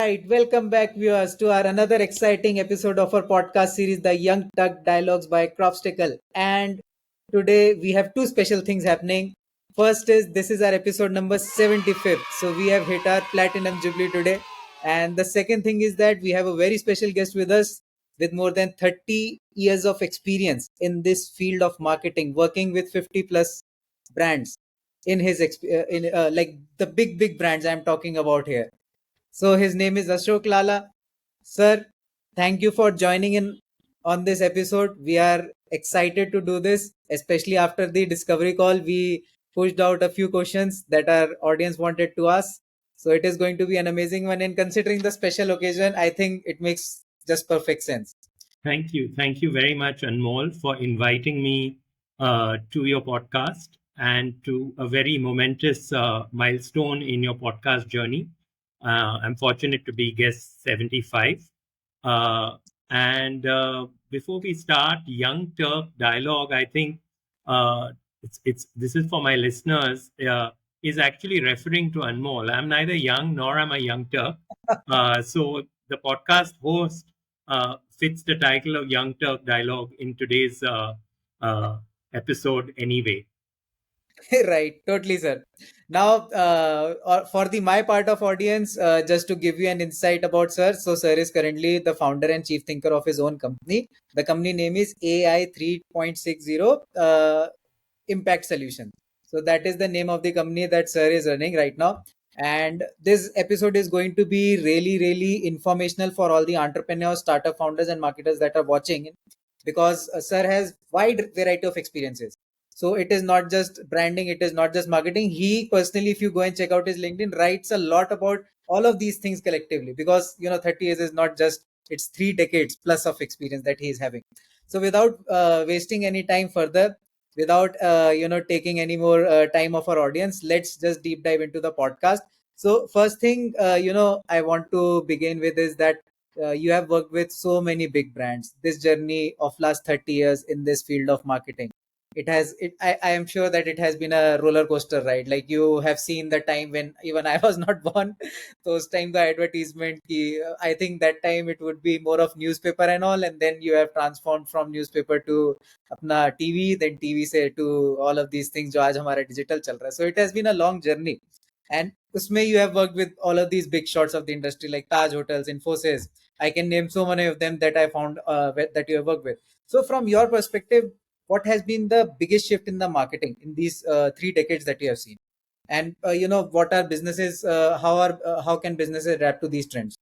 right, welcome back, viewers, to our another exciting episode of our podcast series, the Young Turks Dialogues by Cropstickle. And today we have two special things happening. First is this is our episode number 75th, so we have hit our platinum jubilee today. And the second thing is that we have a very special guest with us with more than 30 years of experience in this field of marketing, working with 50 plus brands in his like the big brands I'm talking about here. So his name is Ashok Lalla. Sir, thank you for joining in on this episode. We are excited to do this, especially after the discovery call. We pushed out a few questions that our audience wanted to ask. So it is going to be an amazing one. And considering the special occasion, I think it makes just perfect sense. Thank you. Thank you very much, Anmol, for inviting me to your podcast and to a very momentous milestone in your podcast journey. I'm fortunate to be guest 75. And before we start Young Turk Dialogue, I think this is for my listeners, is actually referring to Anmol. I'm neither young nor am I Young Turk. So the podcast host fits the title of Young Turk Dialogue in today's episode anyway. Right, totally, sir. Now, for the my part of audience, just to give you an insight about sir. So, sir is currently the founder and chief thinker of his own company. The company name is AI 3.60 Impact Solution. So that is the name of the company that sir is running right now. And this episode is going to be really informational for all the entrepreneurs, startup founders, and marketers that are watching, because sir has wide variety of experiences. So it is not just branding, it is not just marketing. He personally, if you go and check out his LinkedIn, writes a lot about all of these things collectively, because 30 years is not just, it's 3 decades plus of experience that he is having. So without wasting any time further, without taking any more time of our audience, let's just deep dive into the podcast. So first thing I want to begin with is that you have worked with so many big brands. This journey of last 30 years in this field of marketing, I am sure that it has been a roller coaster ride. Like, you have seen the time when even I was not born. Those time the advertisement I think that time it would be more of newspaper and all, and then you have transformed from newspaper to अपना TV, then TV से to all of these things जो आज हमारा digital चल रहा है. So it has been a long journey, and उसमें you have worked with all of these big shots of the industry like Taj Hotels, Infosys. I can name so many of them that I found that you have worked with. So from your perspective, what has been the biggest shift in the marketing in these 3 decades that you have seen? And what are businesses, how can businesses adapt to these trends?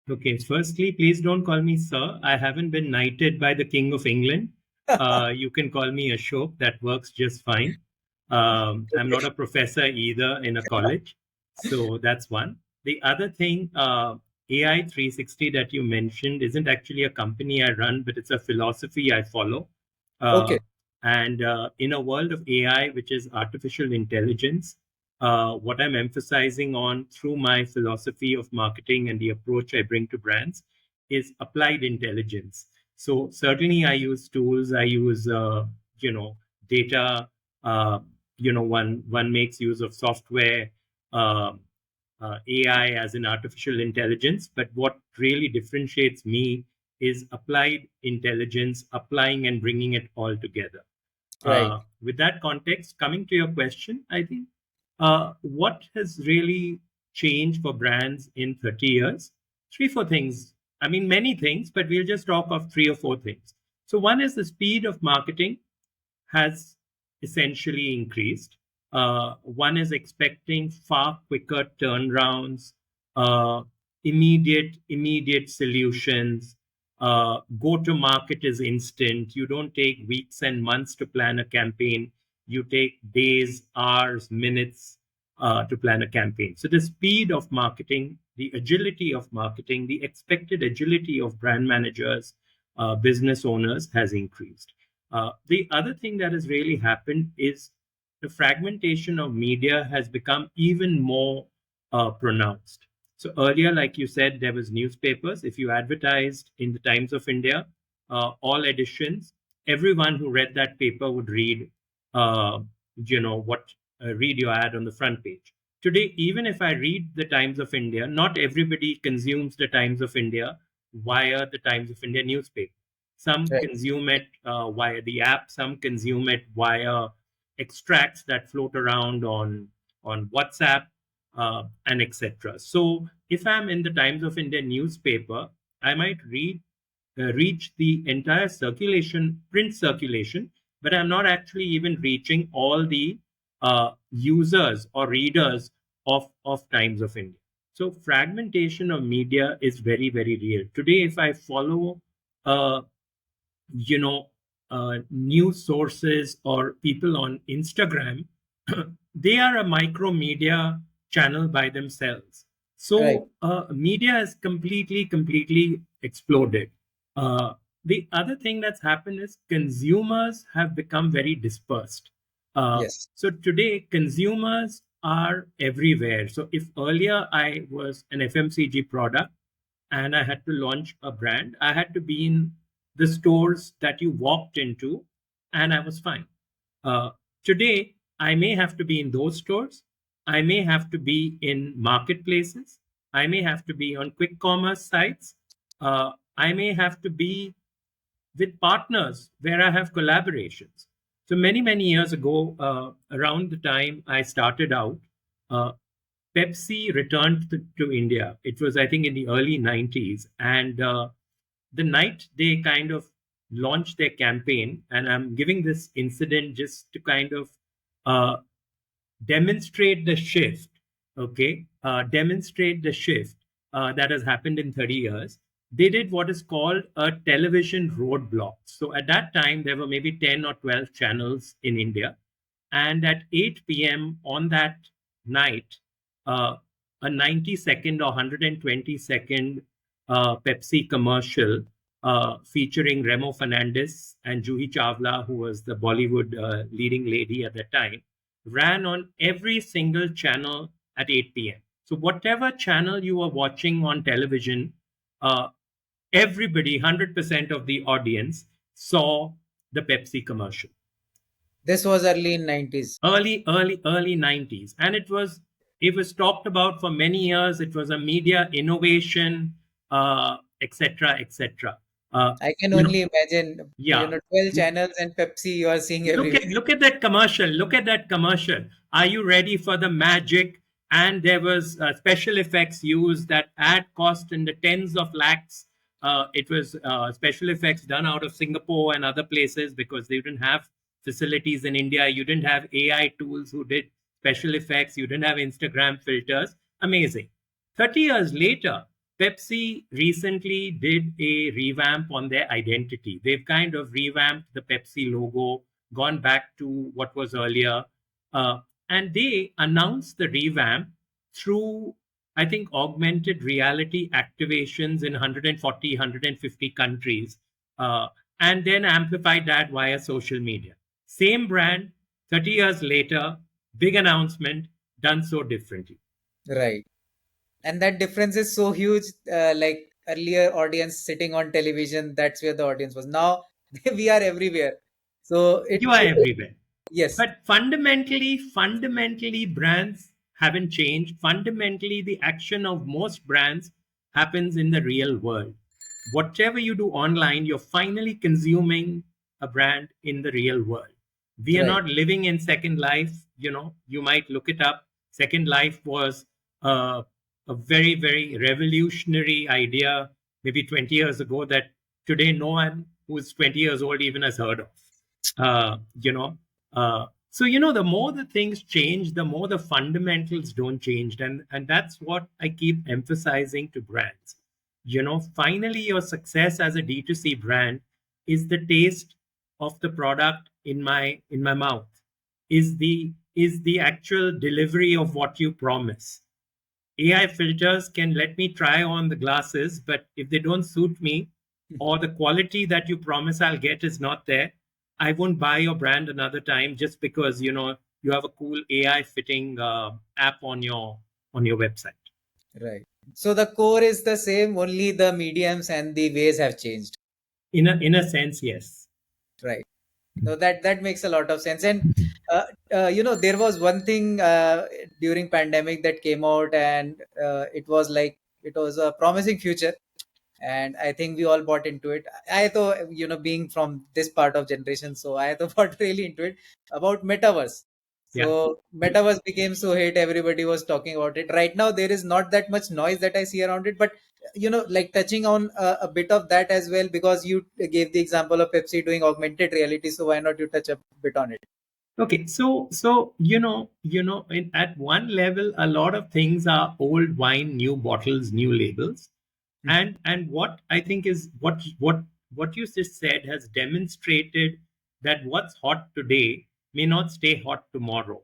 Okay, firstly, please don't call me sir. I haven't been knighted by the King of England. You can call me Ashok. That works just fine. I'm not a professor either in a college. So that's one. The other thing, AI 360 that you mentioned isn't actually a company I run, but it's a philosophy I follow. Okay. And in a world of AI, which is artificial intelligence, what I'm emphasizing on through my philosophy of marketing and the approach I bring to brands is applied intelligence. So certainly I use tools, I use, data, one makes use of software, AI as in artificial intelligence. But what really differentiates me is applied intelligence, applying and bringing it all together. Right. With that context, coming to your question, I think what has really changed for brands in 30 years? 3, 4 things. I mean, many things, but we'll just talk of 3 or 4 things. So one is the speed of marketing has essentially increased. One is expecting far quicker turnarounds, immediate solutions. Go to market is instant. You don't take weeks and months to plan a campaign. You take days, hours, minutes to plan a campaign. So the speed of marketing, the agility of marketing, the expected agility of brand managers, business owners has increased. The other thing that has really happened is the fragmentation of media has become even more pronounced. So earlier, like you said, there was newspapers. If you advertised in the Times of India, all editions, everyone who read that paper would read, read your ad on the front page. today, even if I read the Times of India, not everybody consumes the Times of India via the Times of India newspaper. Some Right. consume it via the app, some consume it via extracts that float around on WhatsApp, and etc. So if I'm in the Times of India newspaper, I might reach the entire circulation, print circulation, but I'm not actually even reaching all the users or readers of Times of India. So fragmentation of media is very, very real. Today, if I follow uh, you know news sources or people on Instagram, they are a micro media channel by themselves. Right. So media has completely exploded. uh, the other thing that's happened is consumers have become very dispersed. Yes. So today consumers are everywhere. So if earlier I was an FMCG product and I had to launch a brand, I had to be in the stores that you walked into, and I was fine. Uh, Today, I may have to be in those stores. I may have to be in marketplaces. I may have to be on quick commerce sites. I may have to be with partners where I have collaborations. So many years ago, around the time I started out, uh, Pepsi returned to India. It was, I think, in the early 90s. And the night they kind of launched their campaign, and I'm giving this incident just to kind of uh, demonstrate the shift, okay? Demonstrate the shift that has happened in 30 years. They did what is called a television roadblock. So at that time, there were maybe 10 or 12 channels in India. And at 8 p.m. on that night, uh, a 90-second or 120-second Pepsi commercial featuring Remo Fernandez and Juhi Chawla, who was the Bollywood leading lady at that time, ran on every single channel at 8 p.m. So, whatever channel you were watching on television, uh, everybody, 100% of the audience, saw the Pepsi commercial. This was early in 90s. Early 90s. And it was talked about for many years. It was a media innovation, etc. I can You know, only imagine, yeah. 12 channels and Pepsi you are seeing everywhere. Look at that commercial. Look at that commercial. Are you ready for the magic? And there was special effects used that had cost in the tens of lakhs. It was special effects done out of Singapore and other places because they didn't have facilities in India. You didn't have AI tools who did special effects. You didn't have Instagram filters. Amazing. 30 years later, Pepsi recently did a revamp on their identity. They've kind of revamped the Pepsi logo, gone back to what was earlier, uh, and they announced the revamp through, I think, augmented reality activations in 140, 150 countries, uh, and then amplified that via social media. Same brand, 30 years later, big announcement, done so differently. Right. And that difference is so huge. Like earlier audience sitting on television, that's where the audience was. Now we are everywhere. So You are everywhere. yes. But fundamentally, brands haven't changed. Fundamentally, the action of most brands happens in the real world. Whatever you do online, you're finally consuming a brand in the real world. We are Right. not living in Second Life. You might look it up. Second Life was a very revolutionary idea maybe 20 years ago that today no one who's 20 years old even has heard of. Uh, you know, so the more the things change, the more the fundamentals don't change, and that's what I keep emphasizing to brands. Finally, your success as a D2C brand is the taste of the product in my mouth, is the actual delivery of what you promise. AI filters can let me try on the glasses, but if they don't suit me or the quality that you promise I'll get is not there, I won't buy your brand another time just because you have a cool AI fitting app on your website. Right. So the core is the same, only the mediums and the ways have changed. In a sense, yes. Right. No, that makes a lot of sense. And there was one thing during pandemic that came out, and it was like it was a promising future, and I think we all bought into it. I thought, being from this part of generation, so I thought bought really into it about metaverse. Yeah. So metaverse became so hit, everybody was talking about it. Right now there is not that much noise that I see around it, but like touching on a bit of that as well, because you gave the example of Pepsi doing augmented reality, so why not you touch a bit on it? Okay, so at one level, a lot of things are old wine, new bottles, new labels, Mhm. and what I think is what you just said has demonstrated that what's hot today may not stay hot tomorrow.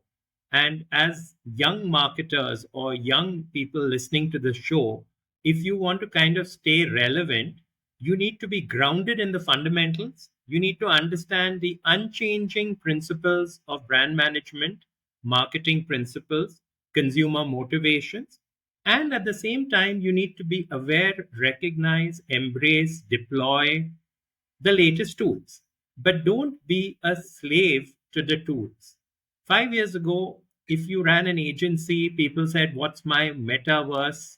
And as young marketers or young people listening to the show, if you want to kind of stay relevant, you need to be grounded in the fundamentals. You need to understand the unchanging principles of brand management, marketing principles, consumer motivations. And at the same time, you need to be aware, recognize, embrace, deploy the latest tools. But don't be a slave to the tools. 5 years ago, if you ran an agency, people said, "What's my metaverse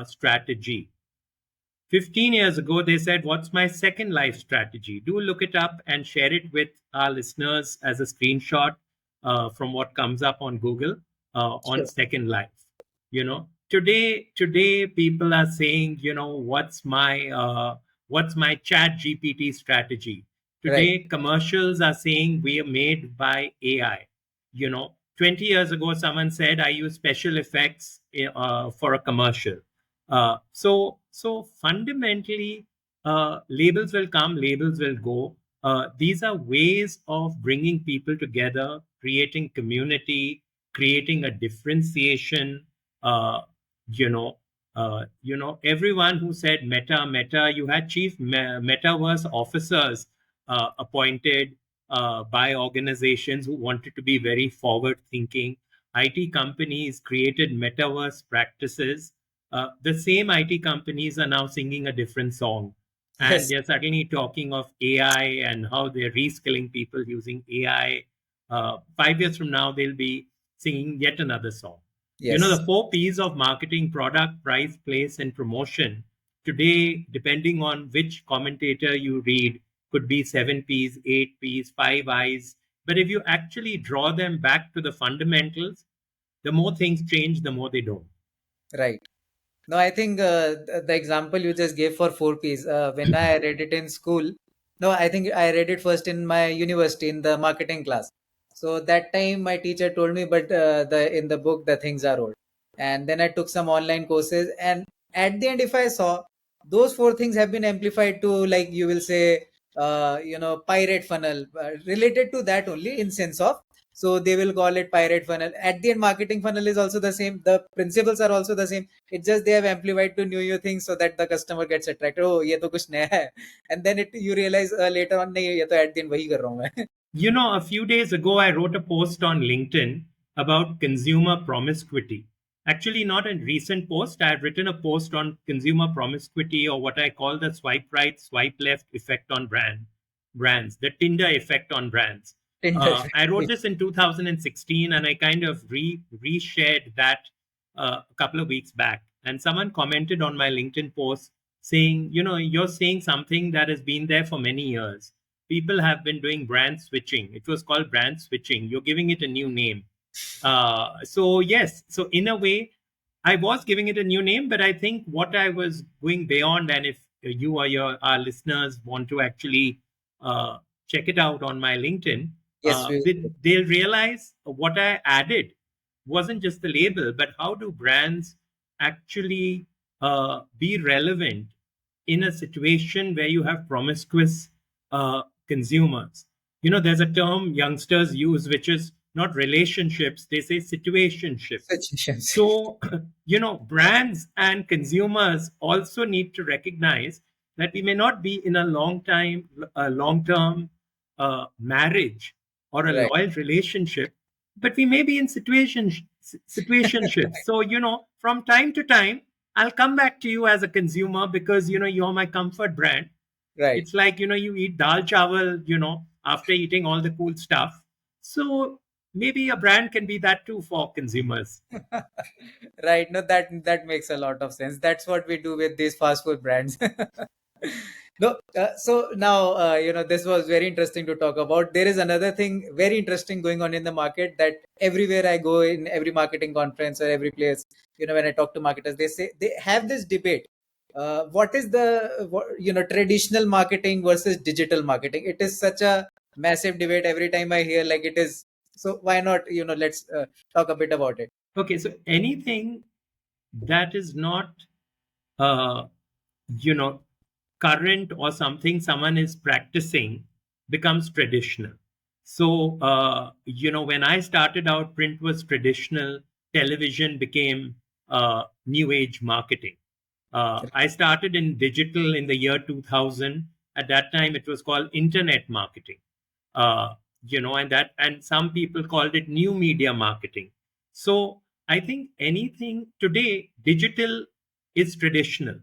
strategy?" 15 years ago, they said, "What's my second life strategy?" Do look it up and share it with our listeners as a screenshot from what comes up on Google on Sure. Second Life. Today people are saying, what's my chat GPT strategy? Right. Today, commercials are saying we are made by AI. 20 years ago, someone said, "I use special effects for a commercial." So fundamentally, labels will come, labels will go. These are ways of bringing people together, creating community, creating a differentiation. Uh, you know, everyone who said meta, you had chief metaverse officers appointed by organizations who wanted to be very forward thinking. IT companies created metaverse practices. The same IT companies are now singing a different song. And Yes. they're suddenly talking of AI and how they're reskilling people using AI. 5 years from now, they'll be singing yet another song. Yes. The four P's of marketing: product, price, place, and promotion. Today, depending on which commentator you read, could be seven P's, eight P's, five I's. But if you actually draw them back to the fundamentals, the more things change, the more they don't. Right. No, I think the example you just gave for 4 Ps, when I read it in school, no, I think I read it first in my university in the marketing class. So that time my teacher told me, but the in the book the things are old. And then I took some online courses, and at the end, if I saw those four things have been amplified to, like you will say, pirate funnel, related to that only in sense of. So they will call it pirate funnel. At the end, marketing funnel is also the same. The principles are also the same. It's just they have amplified to new things so that the customer gets attracted. Oh, ये तो कुछ नया है. And then you realize later on, नहीं, ये तो at the end वही कर रहा हूँ मैं. A few days ago, I wrote a post on LinkedIn about consumer promiscuity. Actually, not a recent post. I've written a post on consumer promiscuity, or what I call the swipe right, swipe left effect on brands, the Tinder effect on brands. Tinder. I wrote this in 2016, and I kind of reshared that a couple of weeks back. And someone commented on my LinkedIn post saying, "You're saying something that has been there for many years. People have been doing brand switching. It was called brand switching. You're giving it a new name." So yes, so in a way, I was giving it a new name, but I think what I was going beyond, and if you or our listeners want to actually uh, check it out on my LinkedIn, Yes, we. they'll realize what I added wasn't just the label, but how do brands actually be relevant in a situation where you have promiscuous consumers. There's a term youngsters use, which is not relationships, they say situationships. Suggestions. So, brands and consumers also need to recognize that we may not be in a long-term marriage or a Right. loyal relationship, but we may be in situationships. So, from time to time, I'll come back to you as a consumer because, you're my comfort brand. Right. It's like, you eat dal chawal, after eating all the cool stuff. So maybe a brand can be that too for consumers. Right. No, that makes a lot of sense. That's what we do with these fast food brands. No, so now this was very interesting to talk about. There is another thing very interesting going on in the market, that everywhere I go, in every marketing conference or every place, when I talk to marketers, they say they have this debate. What is the traditional marketing versus digital marketing? It is such a massive debate every time I hear, like, it is. So why not, let's talk a bit about it. Okay, so anything that is not, uh, you know, current or something someone is practicing becomes traditional. So, when I started out, print was traditional, television became new age marketing. I started in digital in the year 2000. At that time, it was called internet marketing. Uh, and some people called it new media marketing. So I think anything today, digital is traditional.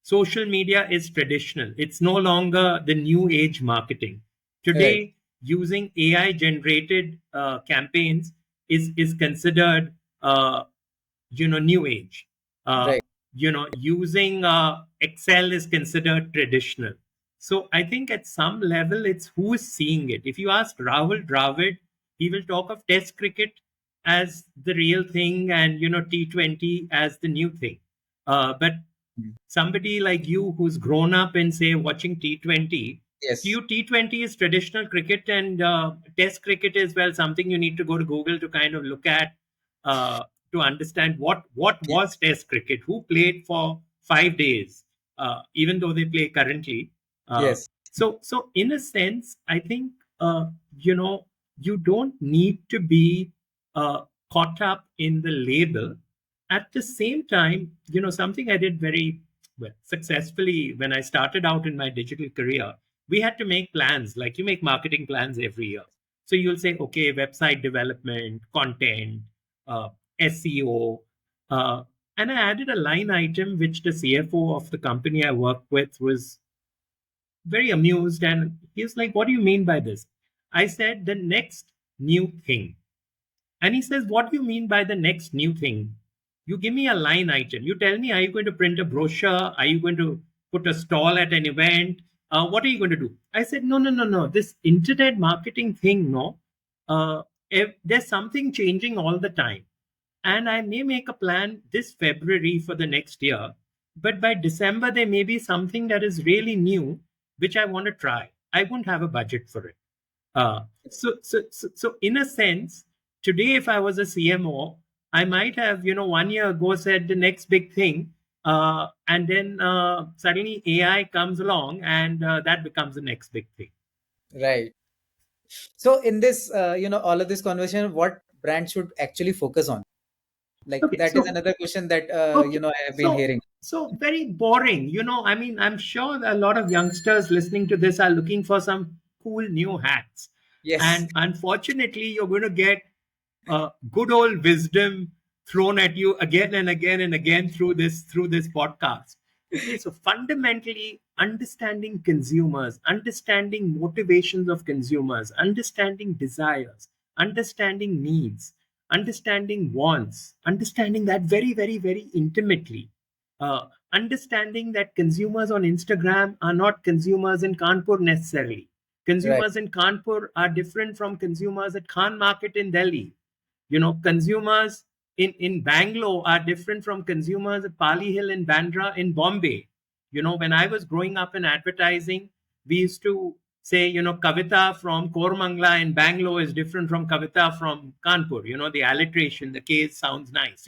Social media is traditional. It's no longer the new age marketing. Right. Today, using AI generated campaigns is considered new age. uh, Right. Using Excel is considered traditional. So I think at some level it's who is seeing it. If you ask Rahul Dravid, he will talk of test cricket as the real thing, and T20 as the new thing. But Mm. somebody like you who's grown up in, say, watching T20, to Yes. you T20 is traditional cricket, and test cricket is, well, something you need to go to Google to kind of look at, to understand what was test cricket, who played for 5 days, even though they play currently. uh, Yes. so in a sense, I think, uh, you know you don't need to be caught up in the label. At the same time, something I did very well successfully when I started out in my digital career, we had to make plans, like you make marketing plans every year. So you'll say, okay, website development, content, uh, SEO. Uh, and I added a line item which the CFO of the company I worked with was very amused. And he was like, what do you mean by this? I said, the next new thing. And he says, what do you mean by the next new thing? You give me a line item. You tell me, are you going to print a brochure? Are you going to put a stall at an event? What are you going to do? I said, no, no, no, no. This internet marketing thing, no. If there's something changing all the time. And I may make a plan this February for the next year. But by December, there may be something that is really new, which I want to try. I won't have a budget for it. So in a sense, today, if I was a CMO, I might have, 1 year ago said the next big thing, and then suddenly AI comes along, and that becomes the next big thing. Right. So in this, all of this conversation, what brand should actually focus on? Like, Okay, that is so another question that, okay, I have been so hearing. very boring. I mean, I'm sure that a lot of youngsters listening to this are looking for some cool new hacks, Yes. and unfortunately, you're going to get good old wisdom thrown at you again and again and again through this podcast. Okay, so fundamentally, understanding consumers, understanding motivations of consumers, understanding desires, understanding needs, understanding wants, understanding that very, very, very intimately. Understanding that consumers on Instagram are not consumers in Kanpur necessarily. Right. Consumers in Kanpur are different from consumers at Khan Market in Delhi. Consumers in Bangalore are different from consumers at Pali Hill in Bandra in Bombay. When I was growing up in advertising, we used to say, Kavita from Kormangla in Bangalore is different from Kavita from Kanpur. The alliteration, the case sounds nice.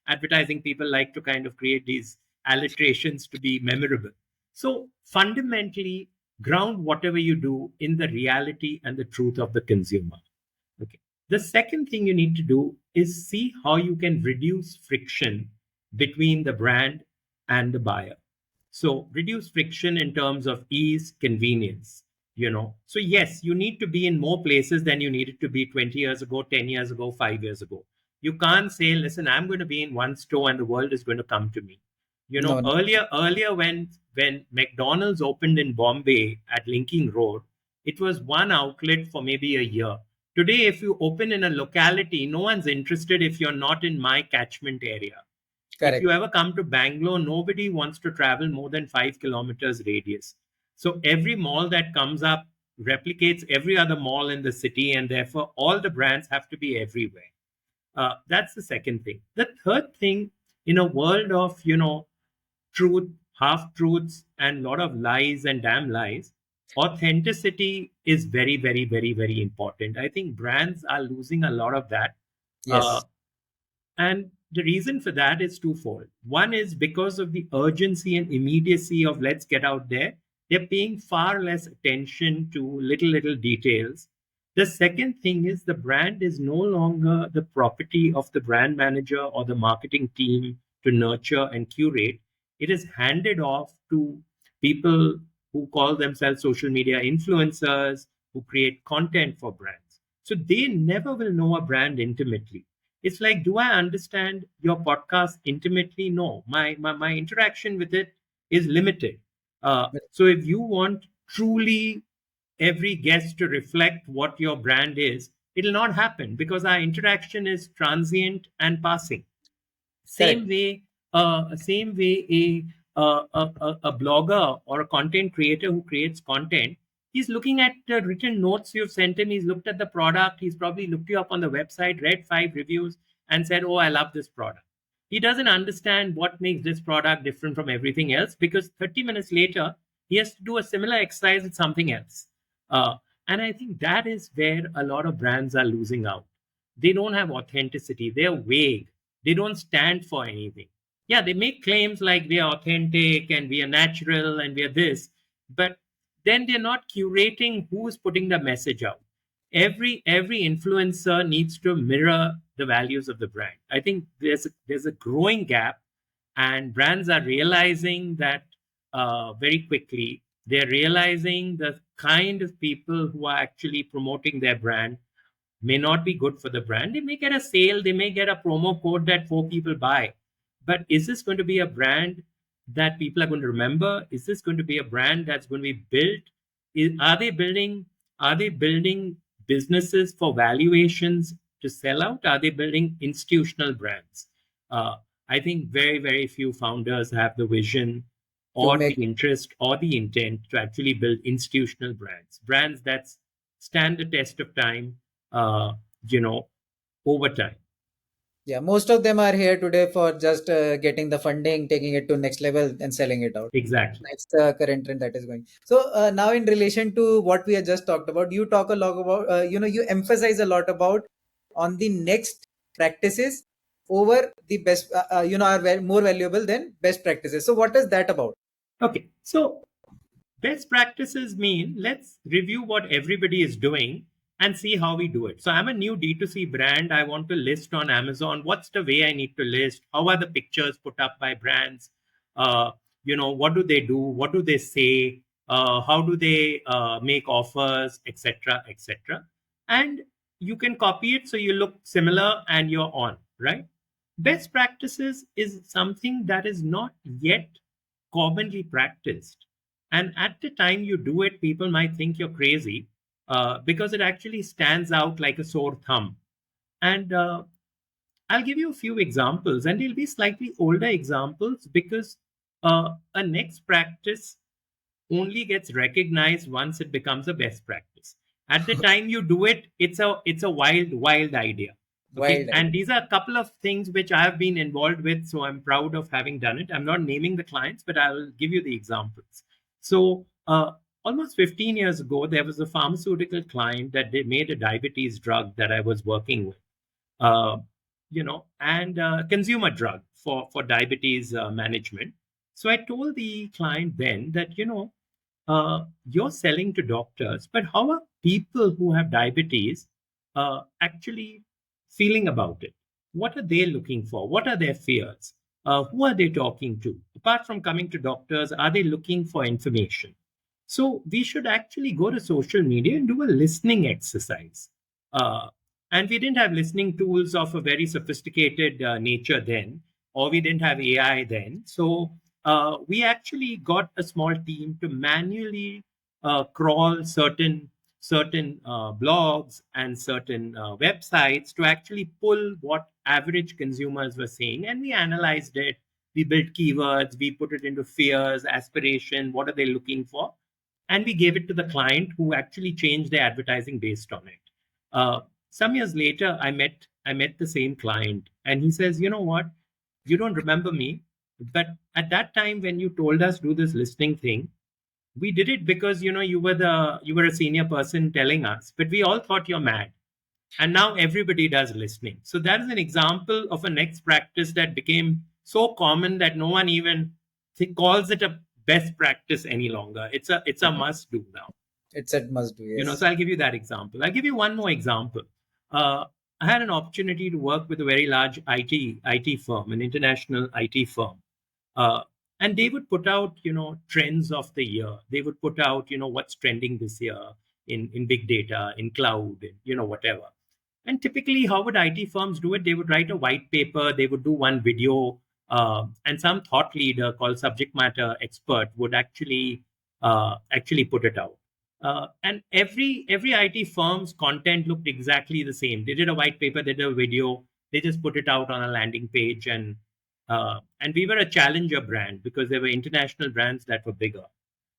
Advertising people like to kind of create these alliterations to be memorable. So fundamentally, ground whatever you do in the reality and the truth of the consumer. Okay. The second thing you need to do is see how you can reduce friction between the brand and the buyer. So reduce friction in terms of ease, convenience. So yes, you need to be in more places than you needed to be 20 years ago, 10 years ago, 5 years ago. You can't say, listen, I'm going to be in one store and the world is going to come to me. No, no. Earlier when McDonald's opened in Bombay at Linking Road, it was one outlet for maybe a year. Today, if you open in a locality, no one's interested if you're not in my catchment area. If Correct. you ever come to Bangalore, nobody wants to travel more than 5 kilometers radius. So every mall that comes up replicates every other mall in the city, and therefore all the brands have to be everywhere. That's the second thing. The third thing, in a world of truth, half truths, and a lot of lies and damn lies, authenticity is very, very, very, very important. I think brands are losing a lot of that. Uh, Yes. and the reason for that is twofold. One is because of the urgency and immediacy of let's get out there. They're paying far less attention to little details. The second thing is the brand is no longer the property of the brand manager or the marketing team to nurture and curate. It is handed off to people who call themselves social media influencers, who create content for brands. So they never will know a brand intimately. It's like, do I understand your podcast intimately? No, my interaction with it is limited. So if you want truly every guest to reflect what your brand is, it'll not happen because our interaction is transient and passing. Correct. Same way a blogger or a content creator who creates content, he's looking at the written notes you've sent him, he's looked at the product, he's probably looked you up on the website, read 5 reviews, and said, oh, I love this product. He doesn't understand what makes this product different from everything else, because 30 minutes later he has to do a similar exercise with something else. uh, and I think that is where a lot of brands are losing out. They don't have authenticity, they're vague, they don't stand for anything. Yeah, they make claims like we are authentic and we are natural and we are this, but then they're not curating who's putting the message out. Every influencer needs to mirror the values of the brand. I think there's a growing gap, and brands are realizing that very quickly. They're realizing the kind of people who are actually promoting their brand may not be good for the brand. They may get a sale, they may get a promo code that 4 people buy. But is this going to be a brand that people are going to remember? Is this going to be a brand that's going to be built? Are they building businesses for valuations to sell out? Are they building institutional brands? Uh, I think very, very few founders have the vision To or the make interest or the intent to actually build institutional brands that stand the test of time, uh, you know, over time. Yeah, most of them are here today for just getting the funding, taking it to next level, and selling it out. Exactly. That's the current trend that is going. So now, in relation to what we have just talked about, you talk a lot about, you emphasize a lot about on the next practices over the best, are more valuable than best practices. So what is that about? Okay. So best practices mean let's review what everybody is doing and see how we do it. So I'm a new D2C brand. I want to list on Amazon. What's the way I need to list? How are the pictures put up by brands? Uh, what do they do? What do they say? How do they make offers, etc., etc. And you can copy it so you look similar and you're on, right? Best practices is something that is not yet commonly practiced. And at the time you do it, people might think you're crazy because it actually stands out like a sore thumb. And I'll give you a few examples, and they'll be slightly older examples because a next practice only gets recognized once it becomes a best practice. At the time you do it, it's a wild idea. Okay, Wild and idea. these are a couple of things which I have been involved with, so I'm proud of having done it. I'm not naming the clients, but I will give you the examples. So almost 15 years ago, there was a pharmaceutical client that they made a diabetes drug that I was working with, uh, and consumer drug for diabetes management. So I told the client then that, you're selling to doctors, but how are people who have diabetes actually feeling about it? What are they looking for? What are their fears? Who are they talking to? Apart from coming to doctors, are they looking for information? So we should actually go to social media and do a listening exercise. Uh, and we didn't have listening tools of a very sophisticated nature then, or we didn't have AI then. So we actually got a small team to manually crawl certain blogs and certain websites to actually pull what average consumers were saying, and we analyzed it. We built keywords, we put it into fears, aspiration, what are they looking for, and we gave it to the client, who actually changed their advertising based on it. Some years later, I met the same client, and he says, "You know what? You don't remember me, but at that time when you told us do this listening thing, we did it because you were a senior person telling us, but we all thought you're mad, and now everybody does listening." So that is an example of a next practice that became so common that no one even calls it a best practice any longer. It's a must do now. It's a must do. So Yes. I'll give you that example. I'll give you one more example. uh, I had an opportunity to work with a very large IT firm, an international IT firm. uh, and they would put out trends of the year. They would put out what's trending this year in big data, in cloud, in, whatever. And typically, how would IT firms do it? They would write a white paper, they would do one video, and some thought leader called subject matter expert would actually put it out. And every IT firm's content looked exactly the same. They did a white paper, they did a video, they just put it out on a landing page, and we were a challenger brand because there were international brands that were bigger.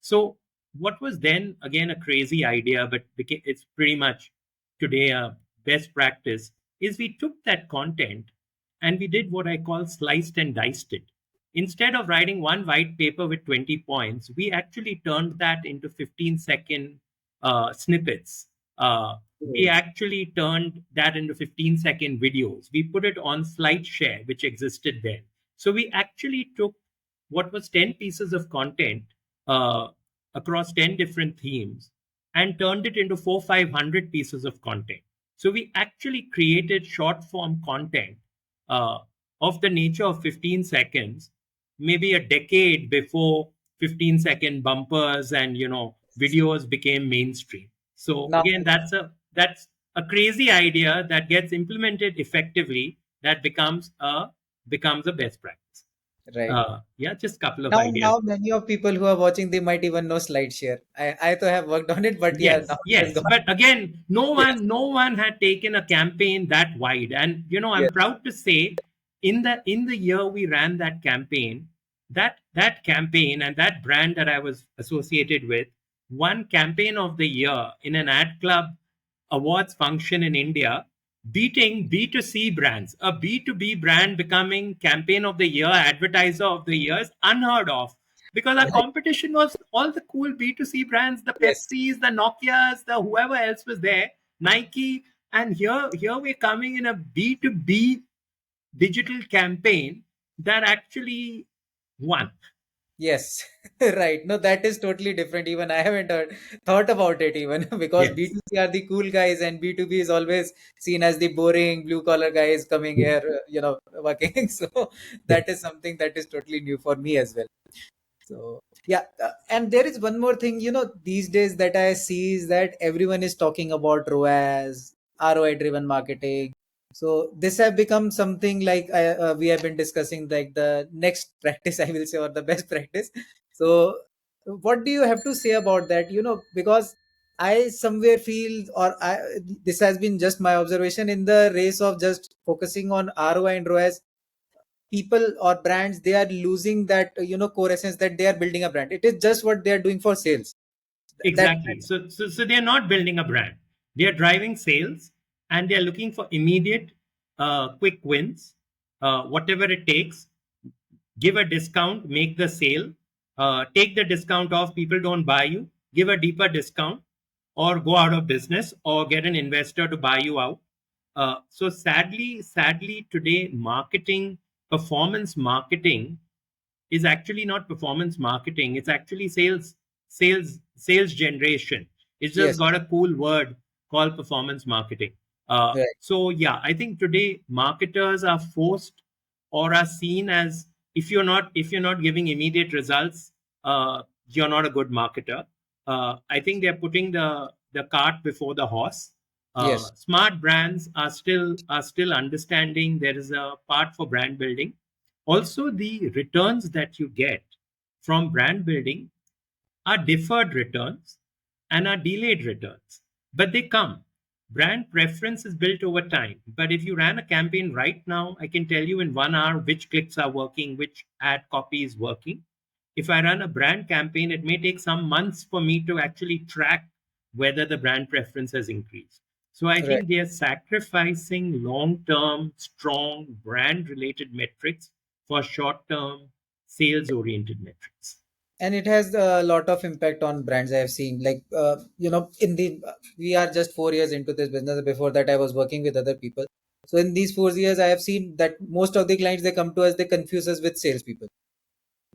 So what was then again a crazy idea, but it's pretty much today a best practice, is we took that content and we did what I call sliced and diced it. Instead of writing one white paper with 20 points, we actually turned that into 15-second snippets. We Yes. actually turned that into 15-second videos. We put it on SlideShare, which existed then. So we actually took what was 10 pieces of content uh, across 10 different themes and turned it into 500 pieces of content. So we actually created short form content uh, of the nature of 15 seconds, maybe a decade before 15-second bumpers and videos became mainstream. So Now, again, that's a crazy idea that gets implemented effectively, that becomes a best practice. right. Yeah, just a couple of Now ideas. many of people who are watching, they might even know SlideShare. I too have worked on it, but yeah, now Yes, it has yes. gone. But again, no Yes, one, no one had taken a campaign that wide. And yes, I'm proud to say, in the year we ran that campaign, that campaign and that brand that I was associated with won campaign of the year in an ad club awards function in India, beating B2C brands. A B2B brand becoming campaign of the year, advertiser of the year is unheard of, because our right. competition was all the cool B2C brands, the Yes, Pepsis, the Nokias, the whoever else was there, Nike. And here we're coming in a B2B digital campaign that actually won. yes, right. No, that is totally different. Even I haven't thought about it even because Yes. B2C are the cool guys and B2B is always seen as the boring blue collar guys coming here, working. So that is something that is totally new for me as well. So yeah, and there is one more thing, these days that I see is that everyone is talking about ROAS, ROI driven marketing. So this have become something like we have been discussing, like the next practice, I will say, or the best practice. So what do you have to say about that? Because I somewhere feel, this has been just my observation in the race of just focusing on ROI and ROAS, people or brands, they are losing that core essence, that they are building a brand. It is just what they are doing for sales. that Exactly. So they're not building a brand. They are driving sales, and they are looking for immediate, quick wins, whatever it takes. Give a discount, make the sale, take the discount off. People don't buy you. Give a deeper discount, or go out of business, or get an investor to buy you out. So sadly, today performance marketing is actually not performance marketing. It's actually sales generation. It's just yes, got a cool word called performance marketing. right, So yeah, I think today marketers are forced, or are seen as, if you're not giving immediate results, you're not a good marketer. I think they're putting the cart before the horse. yes, Smart brands are still understanding there is a part for brand building. Also, the returns that you get from brand building are deferred returns. and are delayed returns, but they come. Brand preference is built over time. But if you ran a campaign right now, I can tell you in 1 hour which clicks are working, which ad copy is working. If I run a brand campaign, it may take some months for me to actually track whether the brand preference has increased. So I Right. think they are sacrificing long term, strong brand related metrics for short term, sales oriented metrics. And it has a lot of impact on brands. I have seen, like, in the we are just 4 years into this business. Before that, I was working with other people. So in these 4 years, I have seen that most of the clients, they come to us, they confuse us with salespeople.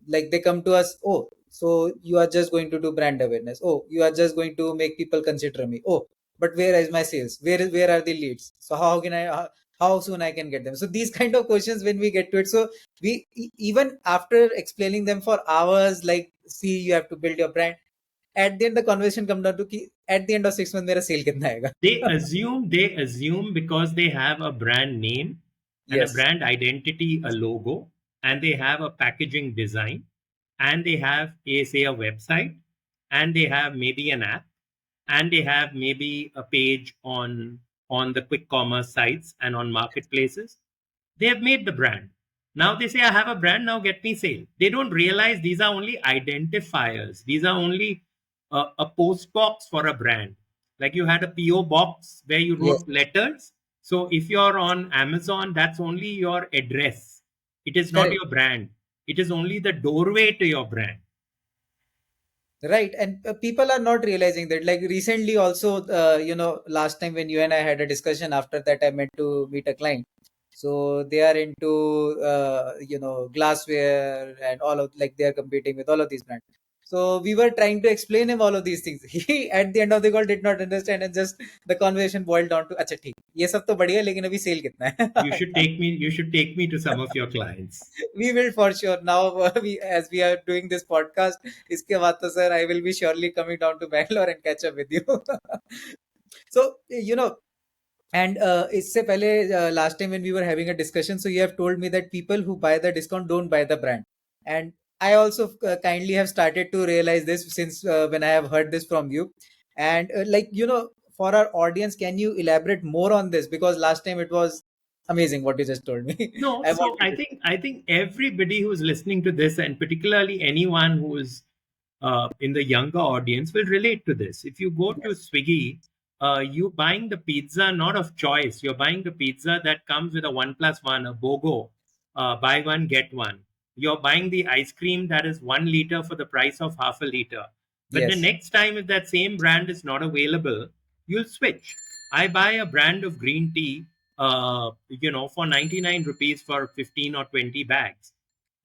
Like, they come to us, oh, so you are just going to do brand awareness, oh, you are just going to make people consider me, oh, but where is my sales, where are the leads, so how can I how soon I can get them? So these kind of questions when we get to it, so we even after explaining them for hours, like, see, you have to build your brand, at the end the conversation come down to ki, at the end of 6 months मेरा sale कितना आएगा? They assume because they have a brand name and a Yes, brand identity, a logo, and they have a packaging design, and they have a say a website, and they have maybe an app, and they have maybe a page on the quick commerce sites and on marketplaces. They have made the brand. Now they say, I have a brand, now get me sale. They don't realize these are only identifiers. These are only a post box for a brand. Like you had a PO box where you yes, wrote letters. So if you're on Amazon, that's only your address. It is not correct. your brand. It is only the doorway to your brand. Right, and people are not realizing that. Like recently, also, last time when you and I had a discussion, after that I meant to meet a client. So they are into, glassware and all of, like, they are competing with all of these brands. So we were trying to explain him all of these things. He at the end of the call did not understand, and just the conversation boiled down to, अच्छा ठीक, ये सब तो बढ़िया है, लेकिन अभी cell कितना You है? should take me. You should take me to some of your clients. We will for sure. Now, we as we are doing this podcast, इसके बाद तो sir, I will be surely coming down to Bangalore and catch up with you. So, and इससे पहले, last time when we were having a discussion, so you have told me that people who buy the discount don't buy the brand, and I also kindly have started to realize this since when I have heard this from you, and for our audience, can you elaborate more on this, because last time it was amazing what you just told me. No, I so wanted I to. think I think everybody who's listening to this, and particularly anyone who is in the younger audience, will relate to this. If you go to Yes. Swiggy, you buying the pizza not of choice. You're buying the pizza that comes with a 1+1, a BOGO, buy one get one. You're buying the ice cream that is 1 liter for the price of half a liter. But the Yes. next time, if that same brand is not available, you'll switch. I buy a brand of green tea, for 99 rupees for 15 or 20 bags.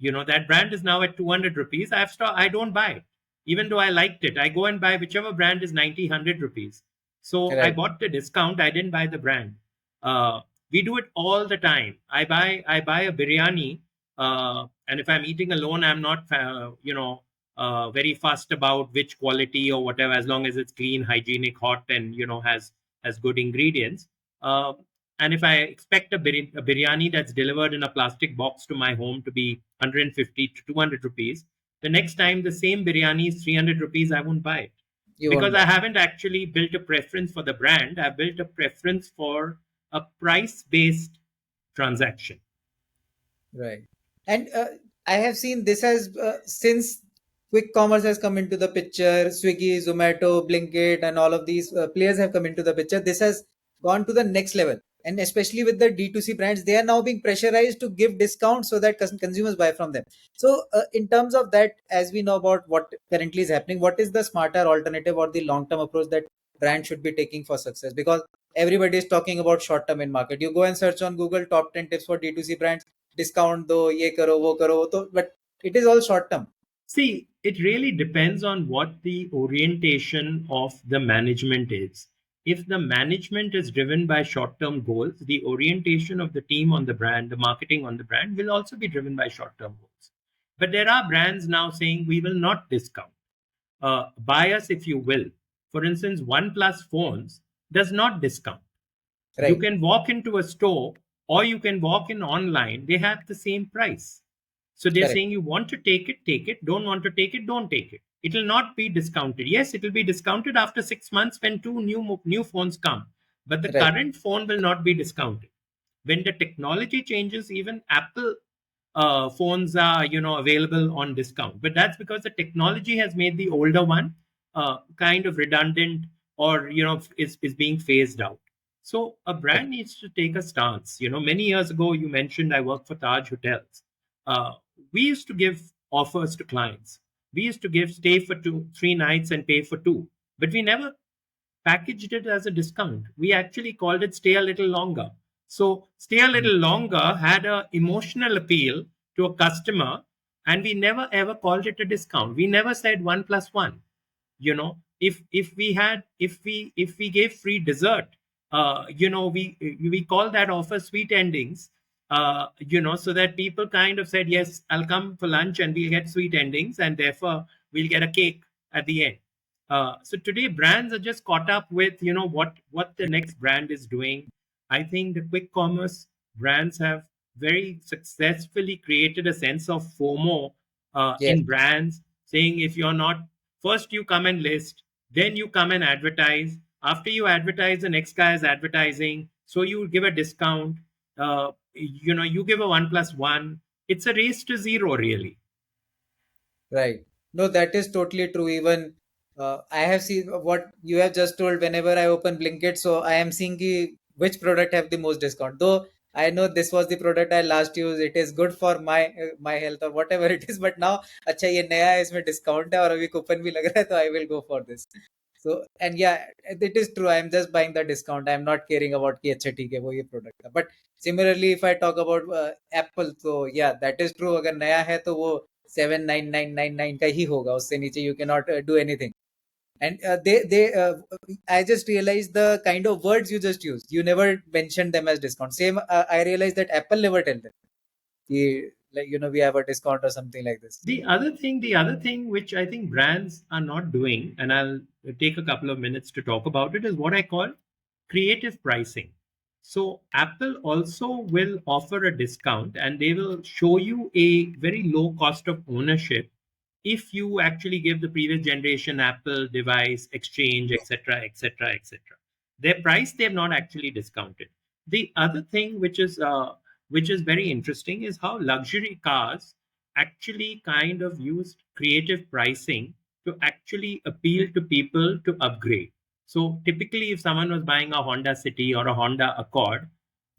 That brand is now at 200 rupees. I don't buy it. Even though I liked it, I go and buy whichever brand is 90, 100 rupees. So I Right. bought the discount. I didn't buy the brand. Uh, we do it all the time. I buy a biryani, and if I'm eating alone, I'm not, very fussed about which quality or whatever, as long as it's clean, hygienic, hot, and has good ingredients. Uh, and if I expect a biryani that's delivered in a plastic box to my home to be 150 to 200 rupees, the next time the same biryani is 300 rupees, I won't buy it. You won't Because I buy. haven't actually built a preference for the brand. I've built a preference for a price based transaction. Right. And I have seen this has, since quick commerce has come into the picture, Swiggy, Zomato, Blinkit, and all of these players have come into the picture. This has gone to the next level. And especially with the D2C brands, they are now being pressurized to give discounts so that consumers buy from them. So, in terms of that, as we know about what currently is happening, what is the smarter alternative or the long term approach that brand should be taking for success? Because everybody is talking about short term in market. You go and search on Google top 10 tips for D2C brands, discount दो, ये करो, वो करो, तो but it is all short term. See, it really depends on what the orientation of the management is. If the management is driven by short term goals, the orientation of the team on the brand, the marketing on the brand will also be driven by short term goals. But there are brands now saying we will not discount. Buy us if you will. For instance, OnePlus phones does not discount. You Right. can walk into a store or you can walk in online, they have the same price. So they're Correct. saying you want to take it, don't want to take it, don't take it. It will not be discounted. Yes, it will be discounted after 6 months when two new phones come, but the Right. current phone will not be discounted. When the technology changes, even Apple phones are available on discount, but that's because the technology has made the older one kind of redundant, or is being phased out. So a Right. brand needs to take a stance. Many years ago, you mentioned I worked for Taj Hotels. uh, we used to give offers to clients. We used to give stay for 3 nights and pay for two, but we never packaged it as a discount. We actually called it stay a little longer. So stay a Mm. little longer had a emotional appeal to a customer, and we never ever called it a discount. We never said 1 plus 1. If we gave free dessert, we call that offer sweet endings, so that people kind of said, yes, I'll come for lunch and we'll get sweet endings, and therefore we'll get a cake at the end. So today brands are just caught up with what the next brand is doing. I think the quick commerce brands have very successfully created a sense of FOMO Yes. in brands, saying if you're not first, you come and list, then you come and advertise. After you advertise, the next guy is advertising, so you give a discount. You give a 1 plus 1. It's a race to zero, really. Right. No, that is totally true. Even I have seen what you have just told. Whenever I open Blinkit, so I am seeing which product have the most discount. Though I know this was the product I last used, it is good for my health or whatever it is. But now, अच्छा ये नया है इसमें discount है और अभी coupon भी लग रहा है तो I will go for this. So and yeah, it is true. I am just buying the discount. I am not caring about कि अच्छा ठीक है वो ये product है. But similarly, if I talk about Apple, so yeah, that is true. अगर नया है तो वो 79999 का ही होगा, उससे नीचे you cannot do anything. And I just realized the kind of words you just used. You never mentioned them as discount. Same, I realized that Apple never tell them, like we have a discount or something like this. The other thing which I think brands are not doing, and I'll take a couple of minutes to talk about it, is what I call creative pricing. So Apple also will offer a discount, and they will show you a very low cost of ownership if you actually give the previous generation Apple device exchange, etc., etc., etc. Their price they have not actually discounted. The other thing which is very interesting is how luxury cars actually kind of used creative pricing to actually appeal to people to upgrade. So typically, if someone was buying a Honda City or a Honda Accord,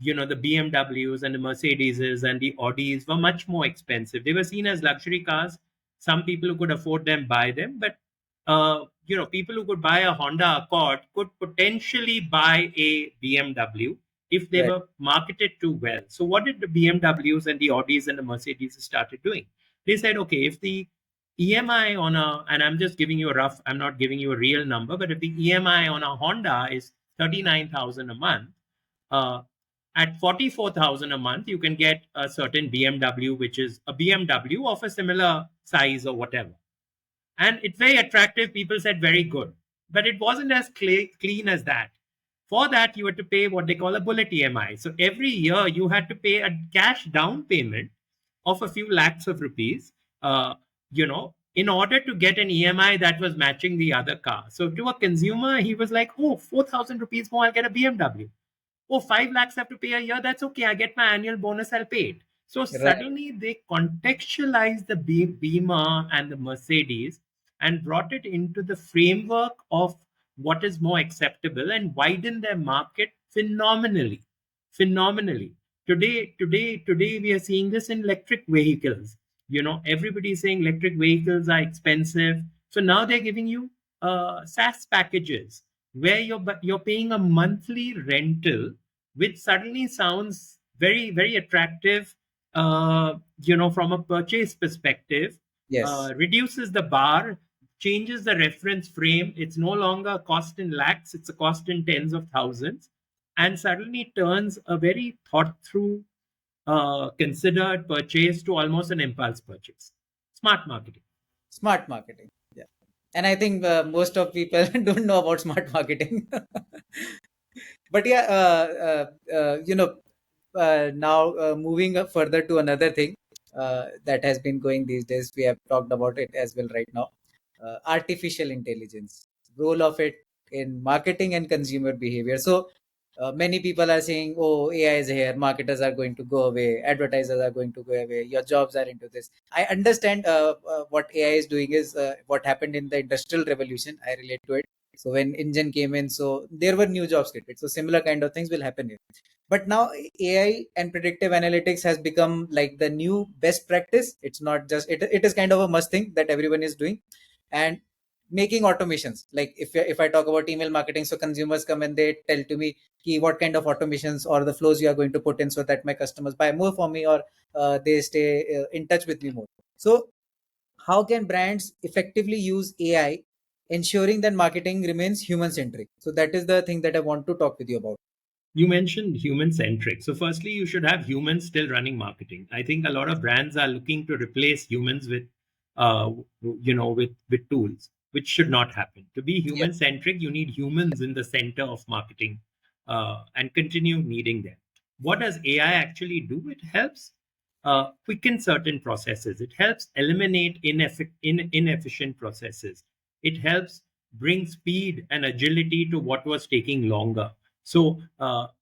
the BMWs and the Mercedeses and the Audis were much more expensive. They were seen as luxury cars. Some people who could afford them buy them, but people who could buy a Honda Accord could potentially buy a BMW if they Right. were marketed too well. So what did the BMWs and the Audis and the Mercedes started doing? They said, okay, if the EMI on and I'm just giving you a rough, I'm not giving you a real number, but if the EMI on a Honda is 39,000 a month, uh, at 44,000 a month, you can get a certain BMW, which is a BMW of a similar size or whatever. And it's very attractive. People said very good, but it wasn't as clean as that. For that, you had to pay what they call a bullet EMI. So every year you had to pay a cash down payment of a few lakhs of rupees, in order to get an EMI that was matching the other car. So to a consumer, he was like, oh, 4,000 rupees more, I'll get a BMW. Oh, 5 lakhs I have to pay a year. That's okay. I get my annual bonus. I'll pay it. So Right. suddenly they contextualized the Beamer and the Mercedes and brought it into the framework of what is more acceptable and widen their market phenomenally. Phenomenally. Today, we are seeing this in electric vehicles. Everybody is saying electric vehicles are expensive. So now they're giving you SaaS packages where you're paying a monthly rental, which suddenly sounds very very attractive. From a purchase perspective, Yes. reduces the bar, changes the reference frame. It's no longer a cost in lakhs; it's a cost in tens of thousands, and suddenly turns a very thought through, considered purchase to almost an impulse purchase. Smart marketing. Smart marketing. Yeah. And I think most of people don't know about smart marketing. But yeah, now moving up further to another thing that has been going these days. We have talked about it as well right now. artificial intelligence, role of it in marketing and consumer behavior. So many people are saying, oh, AI is here, marketers are going to go away, advertisers are going to go away, your jobs are into this. I understand what AI is doing is what happened in the industrial revolution. I relate to it. So when engine came in, so there were new jobs created. So similar kind of things will happen here. But now AI and predictive analytics has become like the new best practice. It's not just it is kind of a must thing that everyone is doing. And making automations, like if I talk about email marketing, so consumers come and they tell to me what kind of automations or the flows you are going to put in so that my customers buy more for me, or they stay in touch with me more. So how can brands effectively use AI ensuring that marketing remains human centric? So that is the thing that I want to talk with you about. You mentioned human centric. So, firstly, you should have humans still running marketing. I think a lot of brands are looking to replace humans with, with tools, which should not happen. To be Yeah, human centric, you need humans in the center of marketing, and continue needing them. What does AI actually do? It helps quicken certain processes. It helps eliminate inefficient processes. It helps bring speed and agility to what was taking longer. So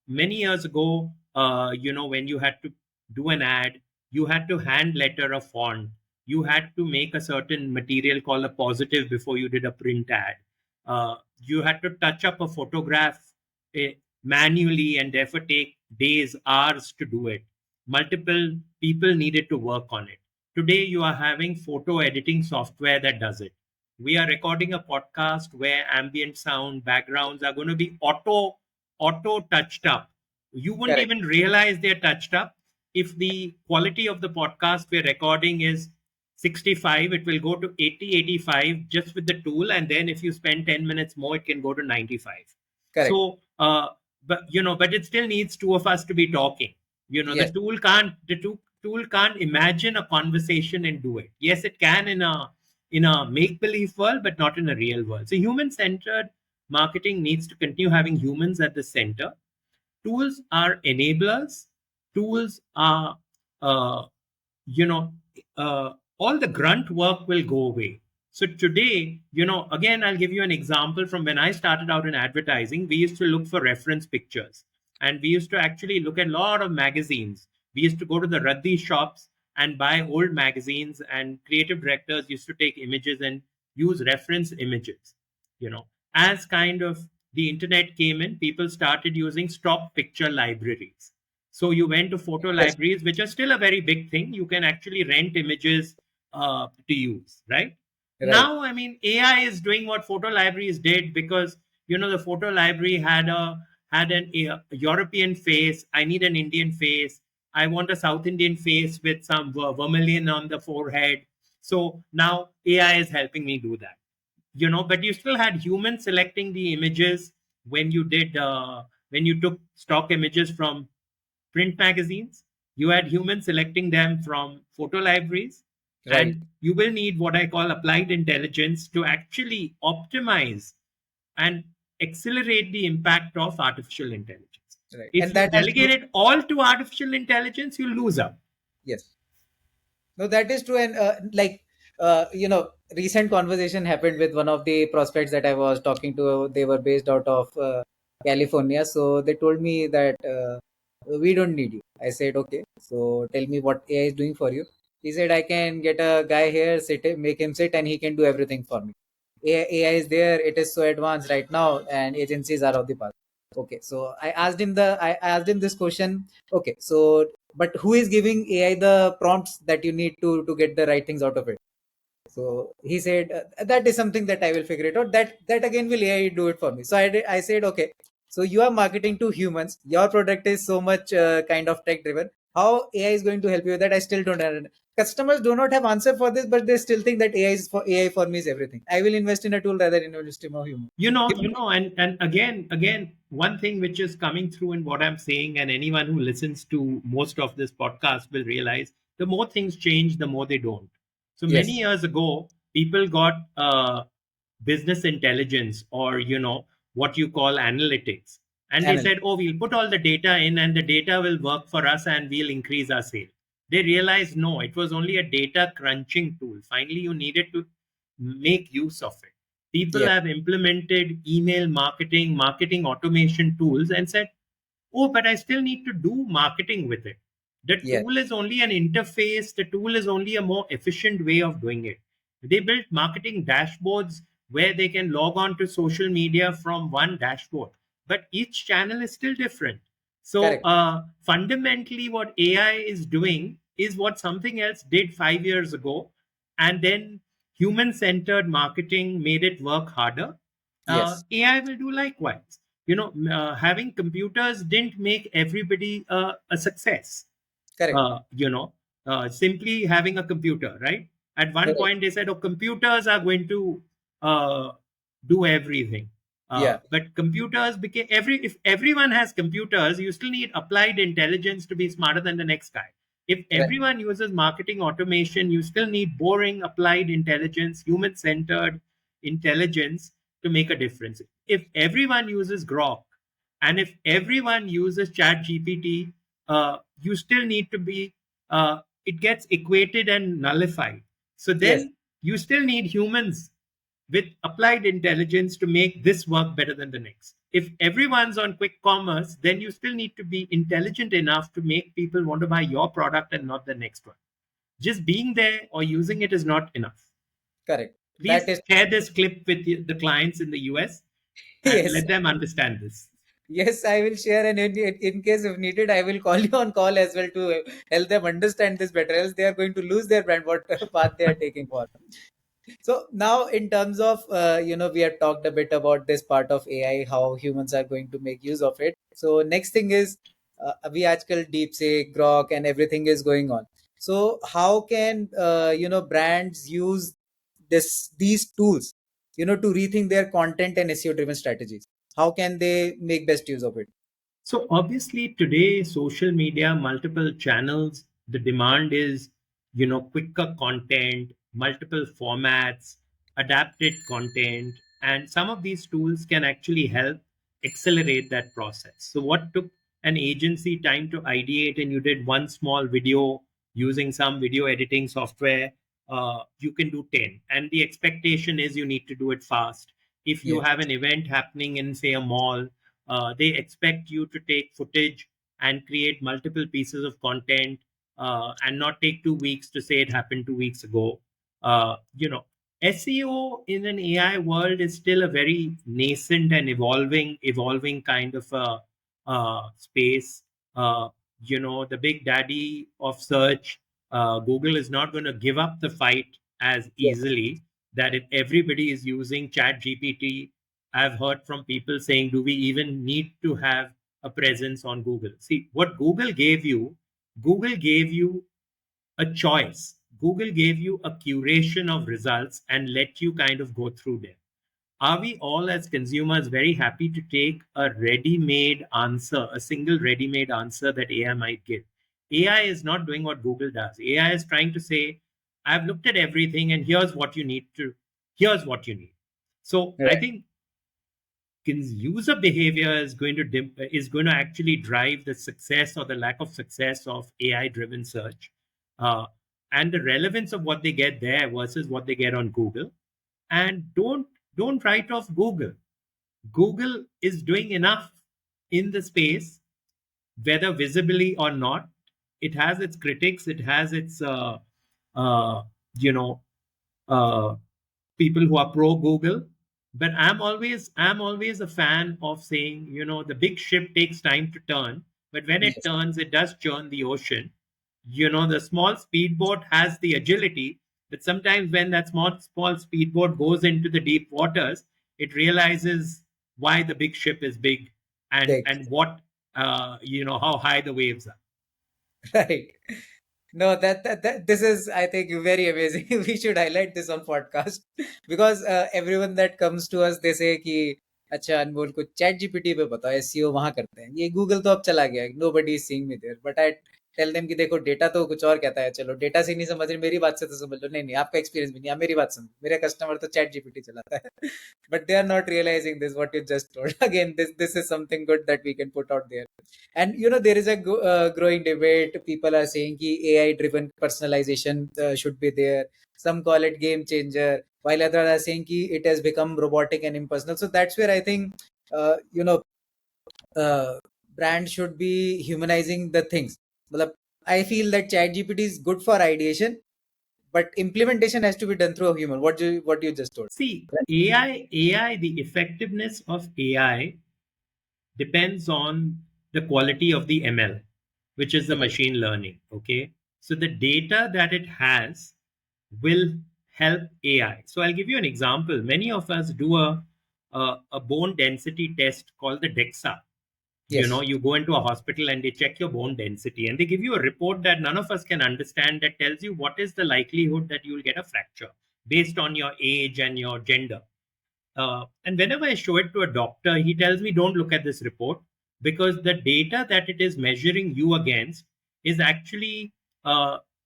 many years ago, when you had to do an ad, you had to hand letter a font. You had to make a certain material called a positive before you did a print ad. You had to touch up a photograph eh, manually and therefore take days, hours to do it. Multiple people needed to work on it. Today, you are having photo editing software that does it. We are recording a podcast where ambient sound backgrounds are going to be auto touched up. You wouldn't correct, even realize they're touched up. If the quality of the podcast we're recording is 65, it will go to 80, 85 just with the tool. And then if you spend 10 minutes more, it can go to 95. correct. So, but it still needs two of us to be talking. The Yes, tool can't imagine a conversation and do it. Yes, it can in a make believe world, but not in a real world. So, human centered marketing needs to continue having humans at the center. Tools are enablers. Tools are uh, you know all the grunt work will go away. So today, again, I'll give you an example from when I started out in advertising. We used to look for reference pictures, and we used to actually look at a lot of magazines. We used to go to the raddi shops and buy old magazines, and creative directors used to take images and use reference images. As kind of the internet came in, people started using stock picture libraries. So you went to photo yes, libraries, which are still a very big thing. You can actually rent images to use, right? right, Now, I mean, AI is doing what photo libraries did, because the photo library had an European face. I need an Indian face. I want a South Indian face with some vermilion on the forehead. So now AI is helping me do that. But you still had humans selecting the images when you took stock images from print magazines. You had humans selecting them from photo libraries. right, And you will need what I call applied intelligence to actually optimize and accelerate the impact of artificial intelligence. right. If And you that is true. delegate it all to artificial intelligence, you lose out. Yes. No, that is true. And recent conversation happened with one of the prospects that I was talking to. They were based out of California. So they told me that we don't need you. I said, okay. So tell me what AI is doing for you. He said, I can get a guy here, make him sit, and he can do everything for me. AI is there. It is so advanced right now, and agencies are of the past. Okay. So I asked him this question. Okay. So but who is giving AI the prompts that you need to get the right things out of it? So he said that is something that I will figure it out. That again will AI do it for me. So I said okay. So you are marketing to humans. Your product is so much kind of tech driven. How AI is going to help you with that? I still don't understand. Customers do not have answer for this, but they still think that AI for me is everything. I will invest in a tool rather than invest in a human. And again, one thing which is coming through in what I'm saying, and anyone who listens to most of this podcast will realize, the more things change, the more they don't. So many Yes, years ago, people got business intelligence, or what you call analytics, and they analyst. said, oh, we'll put all the data in and the data will work for us and we'll increase our sale. They realized no, it was only a data crunching tool. Finally, you needed to make use of it. People Yeah. have implemented email marketing, marketing automation tools and said, oh, but I still need to do marketing with it. The Yeah. tool is only an interface, the tool is only a more efficient way of doing it. They built marketing dashboards where they can log on to social media from one dashboard, but each channel is still different. So, Correct. fundamentally, what AI is doing is what something else did 5 years ago, and then human centered marketing made it work harder. Yes. AI will do likewise. Having computers didn't make everybody a success. Correct. Simply having a computer, right? At one Right. point, they said, "Oh, computers are going to uh, do everything." Yeah. But computers became if everyone has computers, you still need applied intelligence to be smarter than the next guy. If Right. everyone uses marketing automation, you still need boring applied intelligence, human centered intelligence to make a difference. If everyone uses Grok and if everyone uses Chat GPT, you still need to be, it gets equated and nullified. So Yes. then you still need humans with applied intelligence to make this work better than the next. If everyone's on quick commerce, then you still need to be intelligent enough to make people want to buy your product and not the next one. Just being there or using it is not enough. Correct. That Please is share this clip with the clients in the US and yes. let them understand this. Yes, I will share, and in case if needed, I will call you on call as well to help them understand this better. Else, they are going to lose their brand. What path they are taking for. So now, in terms of we have talked a bit about this part of AI, how humans are going to make use of it. So next thing is we आजकल deep say Grok and everything is going on. So how can brands use these tools, to rethink their content and SEO driven strategies? How can they make best use of it? So obviously today, social media, multiple channels, the demand is, quicker content, multiple formats, adapted content, and some of these tools can actually help accelerate that process. So what took an agency time to ideate and you did one small video using some video editing software, you can do 10. And the expectation is you need to do it fast. If you Yes, have an event happening in, say, a mall, they expect you to take footage and create multiple pieces of content and not take 2 weeks to say it happened 2 weeks ago. SEO in an AI world is still a very nascent and evolving kind of space. Uh, the big daddy of search, Google is not going to give up the fight as yes, easily. That if everybody is using Chat GPT, I've heard from people saying, do we even need to have a presence on Google? See, what Google gave you a choice. Google gave you a curation of results and let you kind of go through them. Are we all as consumers very happy to take a ready made answer, a single ready made answer that AI might give? AI is not doing what Google does. AI is trying to say, I've looked at everything and here's what you need. So I right, think user behavior is going to actually drive the success or the lack of success of AI driven search, uh, and the relevance of what they get there versus what they get on Google. And don't write off Google. Google is doing enough in the space, whether visibly or not. It has its critics. It has its uh, you know uh, people who are pro Google. But I'm always a fan of saying, the big ship takes time to turn, but when it yes, turns, it does churn the ocean. The small speedboat has the agility, but sometimes when that small speedboat goes into the deep waters, it realizes why the big ship is big big, and what how high the waves are. right. No, that this is, I think, very amazing. We should highlight this on podcast because everyone that comes to us, they say कि अच्छा अनमोल को chat GPT पे बताओ SEO वहां करते हैं ये Google तो अब चला गया nobody is seeing me there but I tell them कि देखो डेटा तो कुछ और कहता है चलो डेटा से नहीं समझ रहे मेरी बात से तो समझ लो नहीं नहीं आपका एक्सपीरियंस भी नहीं आप मेरी बात समझो मेरा कस्टमर तो चैट जीपीटी चलाता है but they are not realizing this what you just told again this is something good that we can put out there. And there is a growing debate. People are saying कि AI driven personalization should be there. some call it game changer, while others are saying ki it has become robotic and impersonal. So that's where I think you know uh, brand should be humanizing the things. Matlab, I feel that ChatGPT is good for ideation, but implementation has to be done through a human. What you just told. See, Right? AI, the effectiveness of AI depends on the quality of the ML, which is the Right. machine learning. Okay. So the data that it has will help AI. So I'll give you an example. Many of us do a bone density test called the DEXA. Yes. You go into a hospital and they check your bone density and they give you a report that none of us can understand that tells you what is the likelihood that you will get a fracture based on your age and your gender. And whenever I show it to a doctor, he tells me, don't look at this report because the data that it is measuring you against is actually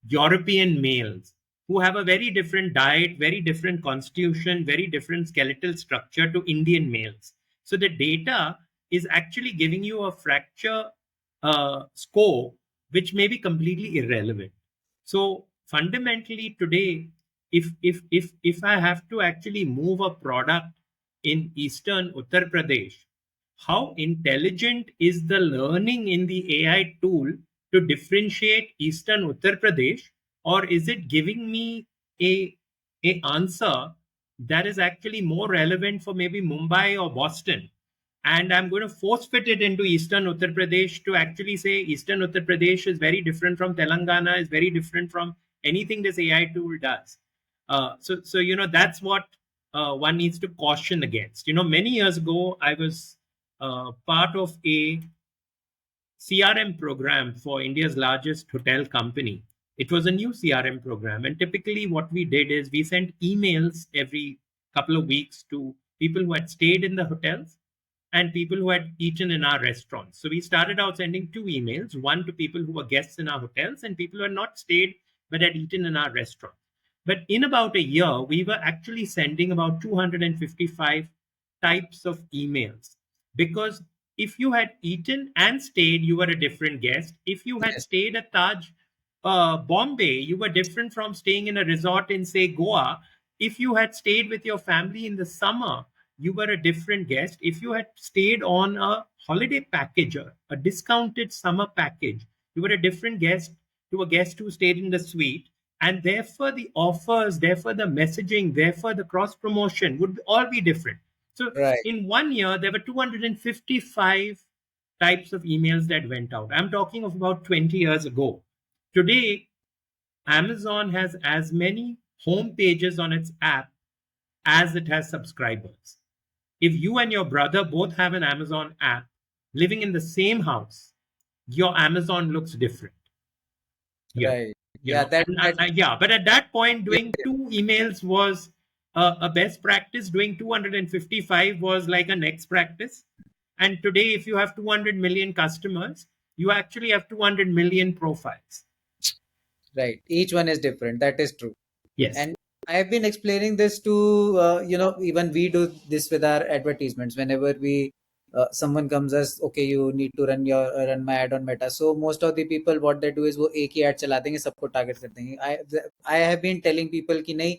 European males who have a very different diet, very different constitution, very different skeletal structure to Indian males. So the data is actually giving you a fracture score, which may be completely irrelevant. So fundamentally today, if I have to actually move a product in eastern Uttar Pradesh, how intelligent is the learning in the AI tool to differentiate eastern Uttar Pradesh, or is it giving me a a answer that is actually more relevant for maybe Mumbai or Boston? And I'm going to force fit it into Eastern Uttar Pradesh to actually say Eastern Uttar Pradesh is very different from Telangana, is very different from anything this AI tool does. So that's what one needs to caution against. Many years ago, I was part of a CRM program for India's largest hotel company. It was a new CRM program, and typically what we did is we sent emails every couple of weeks to people who had stayed in the hotels and people who had eaten in our restaurants. So we started out sending two emails, one to people who were guests in our hotels and people who had not stayed but had eaten in our restaurant. But in about a year, we were actually sending about 255 types of emails because if you had eaten and stayed, you were a different guest. If you had Yes. stayed at Taj Bombay, you were different from staying in a resort in, say, Goa. If you had stayed with your family in the summer, you were a different guest. If you had stayed on a holiday package, a discounted summer package, you were a different guest to a guest who stayed in the suite. And therefore, the offers, therefore, the messaging, therefore, the cross promotion would all be different. So, Right. in 1 year, there were 255 types of emails that went out. I'm talking of about 20 years ago. Today, Amazon has as many home pages on its app as it has subscribers. If you and your brother both have an Amazon app living in the same house, your Amazon looks different. Yeah. Right. Yeah. That. Yeah, but at that point, Yeah. doing two emails was a best practice. Doing 255 was like a next practice. And today, if you have 200 million customers, you actually have 200 million profiles. Right. Each one is different. That is true. Yes. And I have been explaining this to, even we do this with our advertisements. Whenever someone comes as, okay, you need to run my ad on Meta. So most of the people, what they do is वो एक ही ad चला देंगे, सबको target कर देंगे. I have been telling people कि नहीं,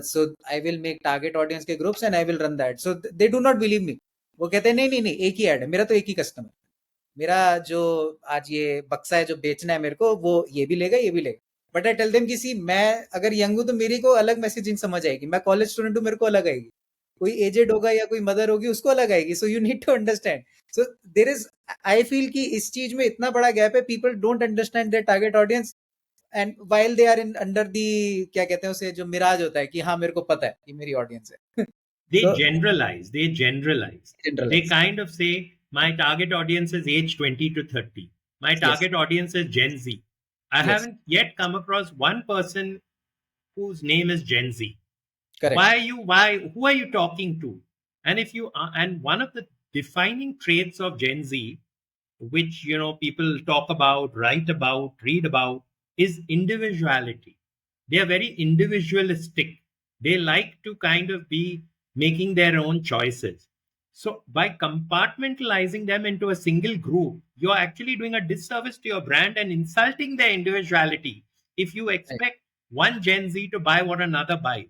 so I will make target audience के groups and I will run that. So they do not believe me. वो कहते हैं नहीं नहीं नहीं, एक ही ad है, मेरा तो एक ही customer. मेरा जो आज ये बक्सा है जो बेचना है मेरे को, वो ये भी लेगा ये भी लेगा. बट आई टेल देम कि सी, मैं अगर यंग हूं तो मेरी को अलग मैसेजिंग समझ आएगी. मैं कॉलेज स्टूडेंट हूं, मेरे को अलग आएगी. कोई एजेड होगा या कोई मदर होगी, उसको अलग आएगी. So you need to understand. So there is, I feel कि इस चीज में इतना बड़ा गैप है. People don't understand their target audience, and while they are in under the, क्या कहते हैं उसे, जो मिराज होता है कि हाँ मेरे को पता है कि मेरी ऑडियंस है. They so generalize. They generalize. They generalize. kind of say, my target audience is age 20 to 30. My yes. target audience is Gen Z. I yes. haven't yet come across one person whose name is Gen Z. Correct. Who are you talking to? And if you are, and one of the defining traits of Gen Z, which people talk about, write about, read about, is individuality. They are very individualistic. They like to kind of be making their own choices. So by compartmentalizing them into a single group, you're actually doing a disservice to your brand and insulting their individuality. If you expect one Gen Z to buy what another buys.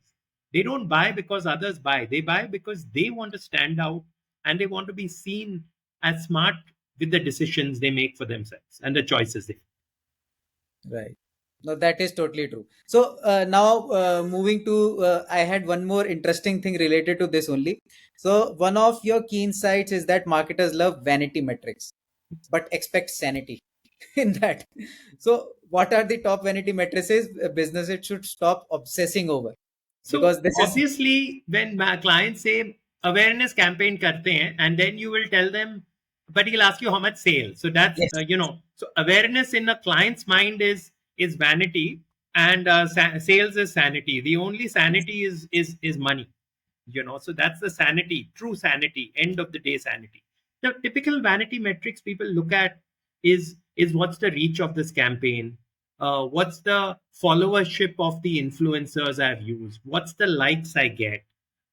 They don't buy because others buy. They buy because they want to stand out and they want to be seen as smart with the decisions they make for themselves and the choices they make. Right. No, that is totally true. So now moving to, I had one more interesting thing related to this only. So one of your key insights is that marketers love vanity metrics, but expect sanity in that. So what are the top vanity metrics businesses should stop obsessing over? So Because this is, obviously, when my clients say awareness campaign karte hain, and then you will tell them, but he'll ask you how much sales. So that's yes, so awareness in a client's mind is vanity, and sales is sanity. The only sanity is money. So that's the sanity, true sanity, end of the day sanity. The typical vanity metrics people look at is what's the reach of this campaign, what's the followership of the influencers I've used, what's the likes I get.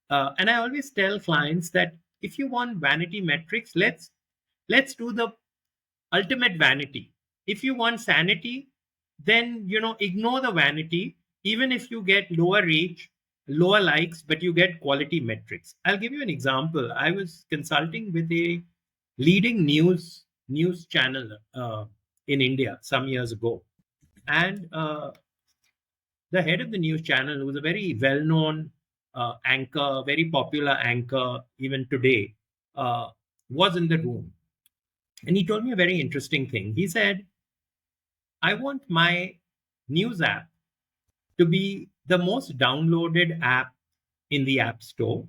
And I always tell clients that if you want vanity metrics, let's do the ultimate vanity. If you want sanity, then ignore the vanity. Even if you get lower reach, lower likes, but you get quality metrics. I'll give you an example. I was consulting with a leading news channel in India some years ago, and the head of the news channel, who was a very well-known anchor, very popular anchor even today, uh, was in the room. And he told me a very interesting thing. He said, I want my news app to be the most downloaded app in the App Store.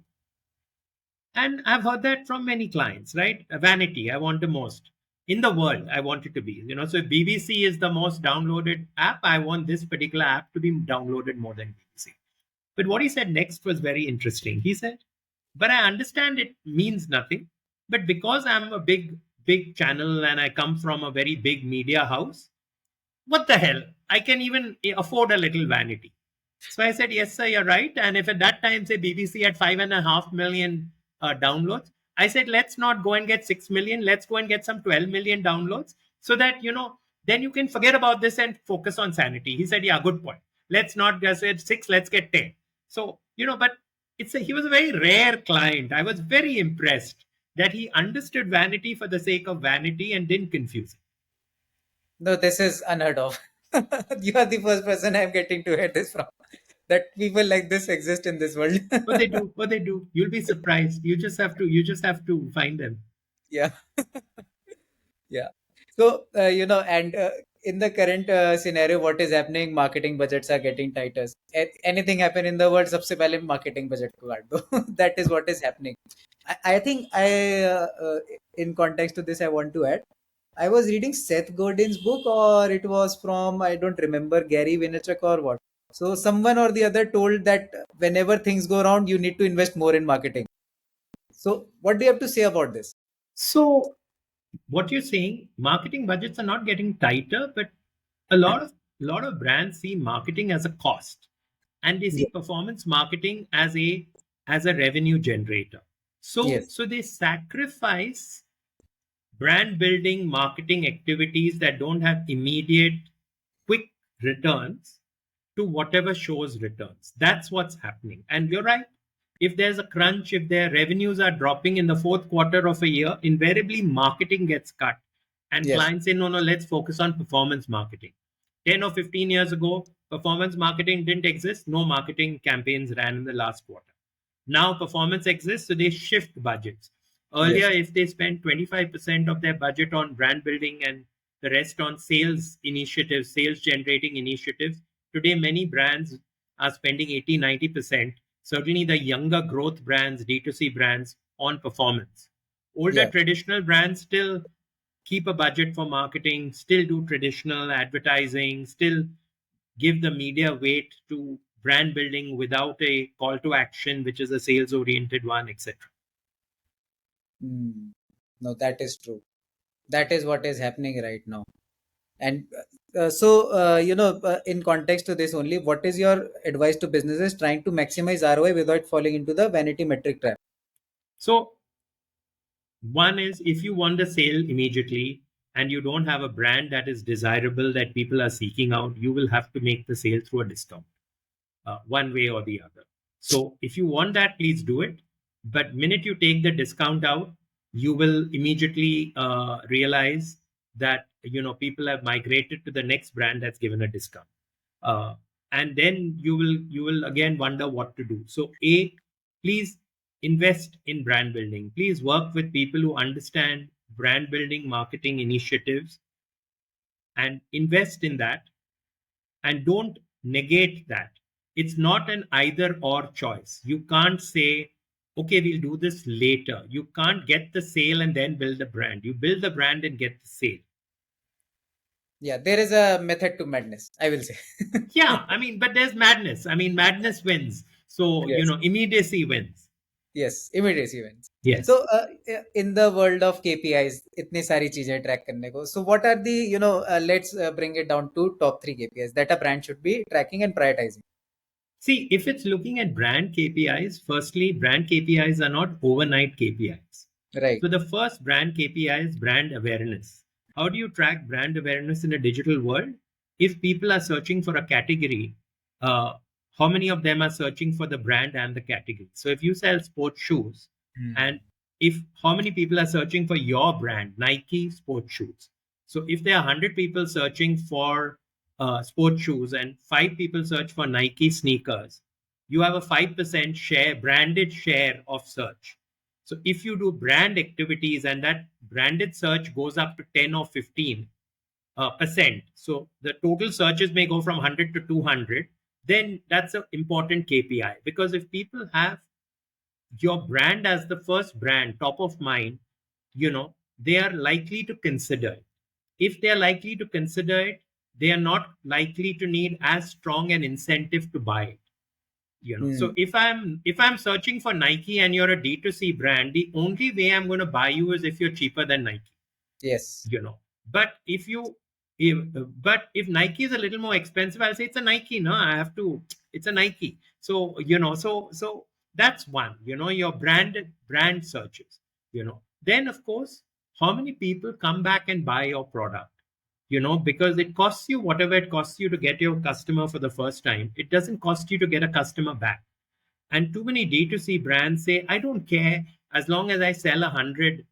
And I've heard that from many clients, right? Vanity, I want the most. In the world, I want it to be. So if BBC is the most downloaded app, I want this particular app to be downloaded more than BBC. But what he said next was very interesting. He said, but I understand it means nothing. But because I'm a big channel and I come from a very big media house, what the hell? I can even afford a little vanity. So I said, yes, sir, you're right. And if at that time, say BBC had 5.5 million downloads, I said, let's not go and get 6 million. Let's go and get some 12 million downloads so that, then you can forget about this and focus on sanity. He said, yeah, good point. Let's not just get 6, let's get 10. So, but he was a very rare client. I was very impressed that he understood vanity for the sake of vanity and didn't confuse it. no, this is unheard of. You are the first person I'm getting to hear this from. That people like this exist in this world. What they do, what they do. You'll be surprised. You just have to find them. Yeah. Yeah. So, and in the current scenario, what is happening? Marketing budgets are getting tighter. Anything happen in the world, सबसे पहले marketing budget को काट दो. That is what is happening. I think in context to this, I want to add. I was reading Seth Godin's book, or it was from, I don't remember, Gary Vaynerchuk or what. So someone or the other told that whenever things go around, you need to invest more in marketing. So what do you have to say about this? So what you're saying, marketing budgets are not getting tighter, but a lot of brands see marketing as a cost, and they see Yeah. performance marketing as a revenue generator. So Yes. so they sacrifice brand building marketing activities that don't have immediate quick returns to whatever shows returns. That's what's happening. And you're right. If there's a crunch, if their revenues are dropping in the fourth quarter of a year, invariably marketing gets cut. And Yes. clients say, no, no, let's focus on performance marketing. 10 or 15 years ago, performance marketing didn't exist. No marketing campaigns ran in the last quarter. Now performance exists, so they shift budgets. Earlier, Yes. if they spent 25% of their budget on brand building and the rest on sales initiatives, sales generating initiatives, today many brands are spending 80-90%. Certainly the younger growth brands, D2C brands, on performance. Older Yeah. traditional brands still keep a budget for marketing, still do traditional advertising, still give the media weight to brand building without a call to action, which is a sales oriented one, etc. Mm. No, that is true. That is what is happening right now. And in context to this only, what is your advice to businesses trying to maximize ROI without falling into the vanity metric trap? So, one is if you want the sale immediately, and you don't have a brand that is desirable that people are seeking out, you will have to make the sale through a discount, one way or the other. So if you want that, please do it. But minute you take the discount out, you will immediately realize that people have migrated to the next brand that's given a discount, uh, and then you will again wonder what to do. So please invest in brand building. Please work with people who understand brand building marketing initiatives and invest in that, and don't negate that. It's not an either or choice. You can't say, okay, we'll do this later. You can't get the sale and then build the brand. You build the brand and get the sale. Yeah, there is a method to madness, I will say. Yeah, I mean, but there's madness. I mean, madness wins. So, Yes. immediacy wins. Yes, immediate events. Yes. So, in the world of KPIs, इतनी सारी चीजें track करने को. So, what are the, let's bring it down to top 3 KPIs that a brand should be tracking and prioritizing. See, if it's looking at brand KPIs, firstly, brand KPIs are not overnight KPIs. Right. So the first brand KPI is brand awareness. How do you track brand awareness in a digital world? If people are searching for a category, uh, how many of them are searching for the brand and the category? So if you sell sports shoes, and if how many people are searching for your brand, Nike sports shoes? So if there are 100 people searching for sports shoes and 5 people search for Nike sneakers, you have a 5% share, branded share of search. So if you do brand activities and that branded search goes up to 10 or 15 percent, so the total searches may go from 100 to 200, then that's an important KPI. Because if people have your brand as the first brand top of mind, they are likely to consider it. If they are likely to consider it, they are not likely to need as strong an incentive to buy it. So if I'm searching for Nike and you're a D2C brand, the only way I'm going to buy you is if you're cheaper than Nike. Yes. But if Nike is a little more expensive, I'll say it's a Nike. No, I have to. It's a Nike. So so that's one. Your brand searches. Then of course, how many people come back and buy your product? Because it costs you whatever it costs you to get your customer for the first time. It doesn't cost you to get a customer back. And too many D2C brands say, I don't care as long as I sell 100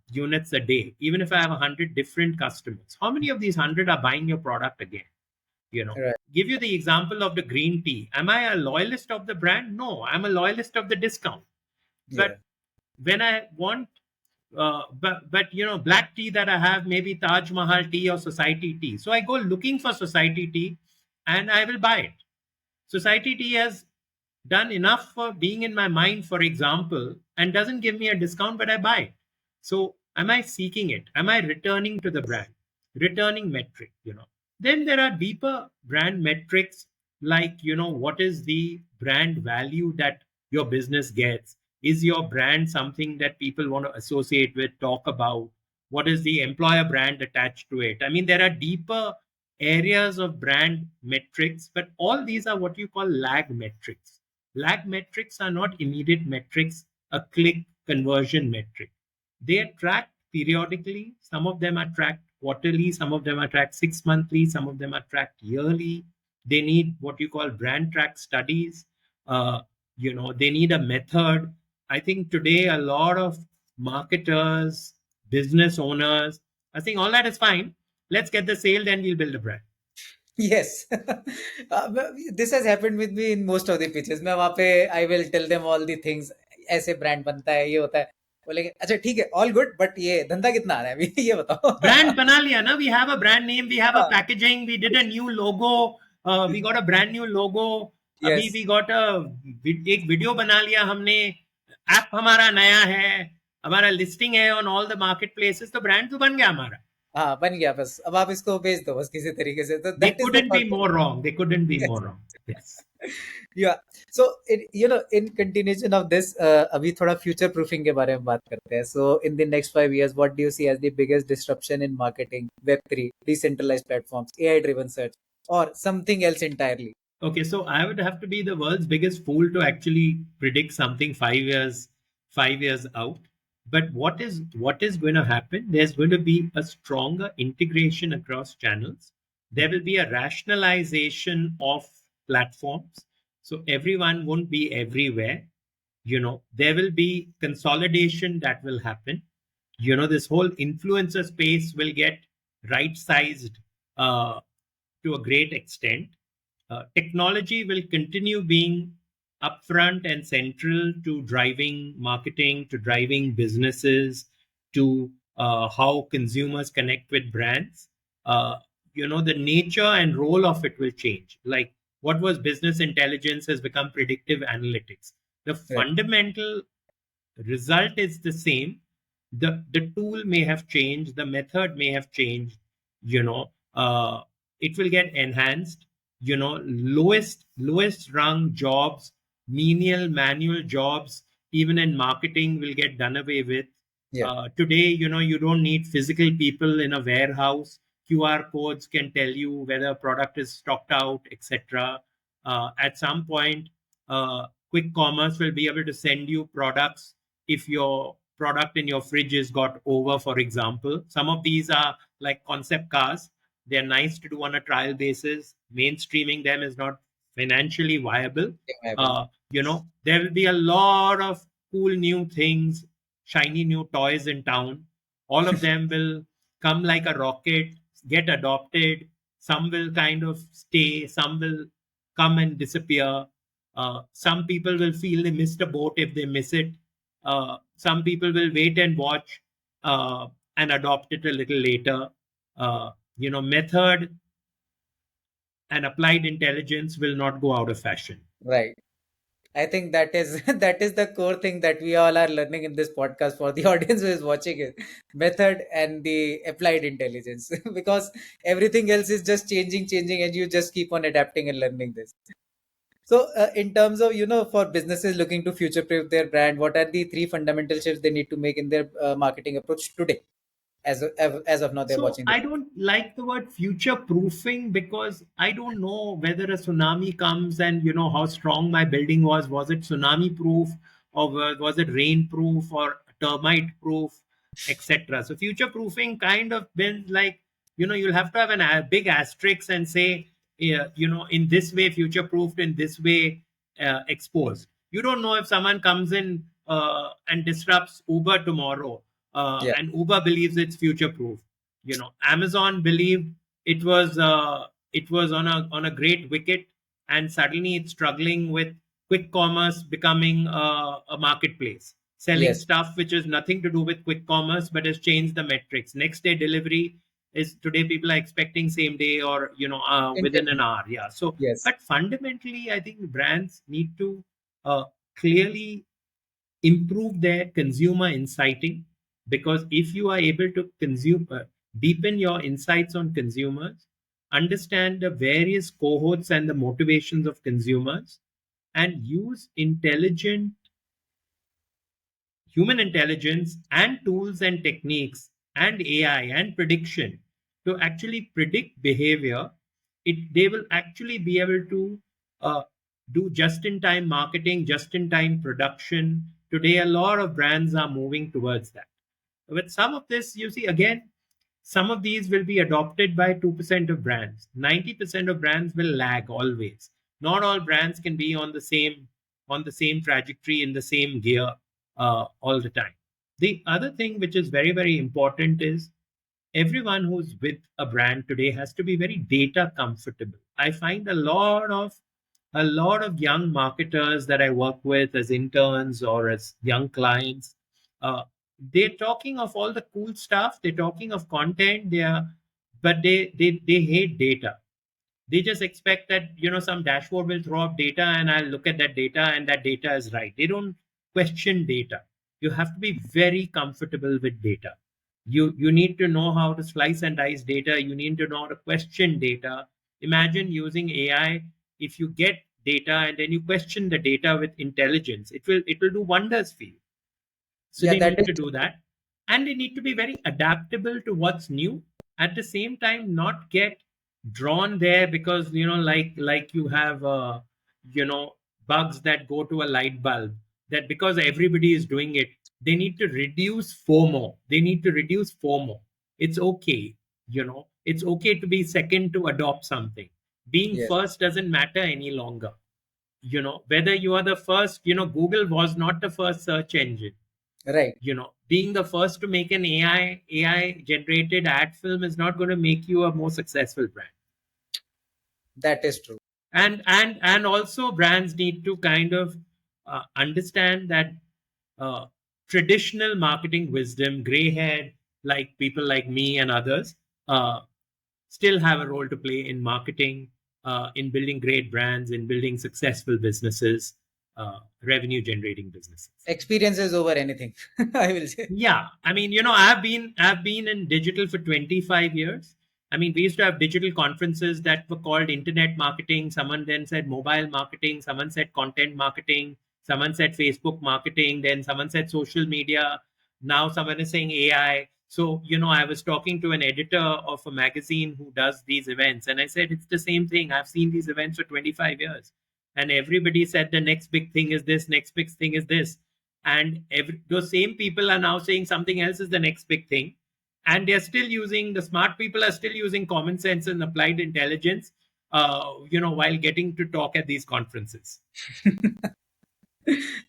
units a day, even if I have 100 different customers. How many of these 100 are buying your product again? Right. Give you the example of the green tea. Am I a loyalist of the brand? No, I'm a loyalist of the discount. Yeah. But when I want, but black tea that I have, maybe Taj Mahal tea or society tea. So I go looking for society tea and I will buy it. Society tea has done enough for being in my mind, for example, and doesn't give me a discount, but I buy it. So am I seeking it? Am I returning to the brand? Returning metric. Then there are deeper brand metrics like, what is the brand value that your business gets? Is your brand something that people want to associate with, talk about? What is the employer brand attached to it? I mean, there are deeper areas of brand metrics, but all these are what you call lag metrics. Lag metrics are not immediate metrics, a click conversion metric. They are tracked periodically. Some of them are tracked quarterly, some of them are tracked 6 monthly, some of them are tracked yearly. They need what you call brand track studies. They need a method. I think today a lot of marketers, business owners are saying all that is fine. Let's get the sale, then we'll build a brand. Yes. This has happened with me in most of the pitches. मैं वहाँ पे I will tell them all the things. ऐसे brand बनता है, ये होता है. बोलेंगे अच्छा ठीक है, all good, but ये धंधा कितना आ रहा है अभी ये बताओ. Brand बना लिया ना. We have a brand name, we have a हाँ. packaging, we did a new logo, we got a brand new logo. अभी Yes. we got एक वीडियो बना लिया हमने. ऐप हमारा नया है, हमारा लिस्टिंग है on all the marketplaces. तो brand तो बन गया हमारा. हाँ बन गया बस. अब आप इसको बेच दो बस किसी तरीके से. तो They that is the couldn't be thought more process. wrong. They couldn't be Yes. more wrong. Yes. Yeah. So in continuation of this, अभी थोड़ा future proofing के बारे में बात करते हैं. So in the next 5 years, what do you see as the biggest disruption in marketing, Web3, decentralized platforms, AI driven search, or something else entirely? Okay, so I would have to be the world's biggest fool to actually predict something 5 years out. But what is going to happen? There's going to be a stronger integration across channels. There will be a rationalization of platforms, so everyone won't be everywhere. There will be consolidation that will happen. This whole influencer space will get right sized uh, to a great extent. Technology will continue being upfront and central to driving marketing, to driving businesses, to how consumers connect with brands. The nature and role of it will change. Like what was business intelligence has become predictive analytics. The Right. fundamental result is the same. The tool may have changed, the method may have changed. you know uh, it will get enhanced. Lowest rung jobs, menial manual jobs, even in marketing, will get done away with. Yeah. Today, you don't need physical people in a warehouse. QR codes can tell you whether a product is stocked out, etc. At some point, quick commerce will be able to send you products if your product in your fridge is got over, for example. Some of these are like concept cars. They're nice to do on a trial basis. Mainstreaming them is not financially viable. I will. There will be a lot of cool new things, shiny new toys in town. All of them will come like a rocket, get adopted. Some will kind of stay, some will come and disappear. Some people will feel they missed a boat if they miss it. Some people will wait and watch uh, and adopt it a little later. Method and applied intelligence will not go out of fashion. Right. I think that is that is the core thing that we all are learning in this podcast for the audience who is watching it. Method and the applied intelligence. Because everything else is just changing, and you just keep on adapting and learning this. So, in terms of, for businesses looking to future-proof their brand, what are the three fundamental shifts they need to make in their marketing approach today? As of now, they're So watching the. I don't like the word future proofing, because I don't know whether a tsunami comes and how strong my building was. Was it tsunami proof, or was it rain proof or termite proof, etc. So future proofing kind of been like, you'll have to have a big asterisk and say, yeah, in this way future proofed, in this way exposed. You don't know if someone comes in and disrupts Uber tomorrow, Yeah. and Uber believes it's future proof. Amazon believed it was on a great wicket, and suddenly it's struggling with quick commerce becoming a marketplace, selling Yes. stuff which is nothing to do with quick commerce but has changed the metrics. Next day delivery is, today people are expecting same day, or In within 10 an minutes. hour. Yeah. So Yes. but fundamentally I think brands need to clearly improve their consumer insighting, because if you are able to deepen your insights on consumers, understand the various cohorts and the motivations of consumers, and use human intelligence and tools and techniques and AI and prediction to actually predict behavior, they will actually be able to uh, do just in time marketing, just in time production. Today, a lot of brands are moving towards that. With some of this, you see, again, some of these will be adopted by 2% of brands. 90% of brands will lag always. Not all brands can be on the same trajectory, in the same gear all the time. The other thing which is very, very important is everyone who's with a brand today has to be very data comfortable. I find a lot of young marketers that I work with as interns or as young clients, uh, they're talking of all the cool stuff, they're talking of content, but they hate data. They just expect that some dashboard will throw up data and I'll look at that data and that data is right. They don't question data. You have to be very comfortable with data. You need to know how to slice and dice data. You need to know how to question data. Imagine using AI. If you get data and then you question the data with intelligence, it will do wonders for you. So Yeah, they that need is. to do that. And they need to be very adaptable to what's new. At the same time, not get drawn there because, like you have, you know, bugs that go to a light bulb, that because everybody is doing it, They need to reduce FOMO. They need to reduce FOMO. It's okay, it's okay to be second to adopt something. Being Yes. first doesn't matter any longer. Whether you are the first, Google was not the first search engine. Right. Being the first to make an AI generated ad film is not going to make you a more successful brand. That is true. And also brands need to kind of understand that uh, traditional marketing wisdom, gray haired, like people like me and others, uh, still have a role to play in marketing, in building great brands, in building successful businesses, revenue generating businesses. Experiences over anything, I will say. Yeah, I mean, I've been in digital for 25 years. I mean, we used to have digital conferences that were called internet marketing. Someone then said mobile marketing. Someone said content marketing. Someone said Facebook marketing. Then someone said social media. Now someone is saying AI. So, I was talking to an editor of a magazine who does these events, and I said, it's the same thing. I've seen these events for 25 years. And everybody said the next big thing is this, next big thing is this, and those same people are now saying something else is the next big thing, and they're still using, the smart people are still using common sense and applied intelligence, while getting to talk at these conferences.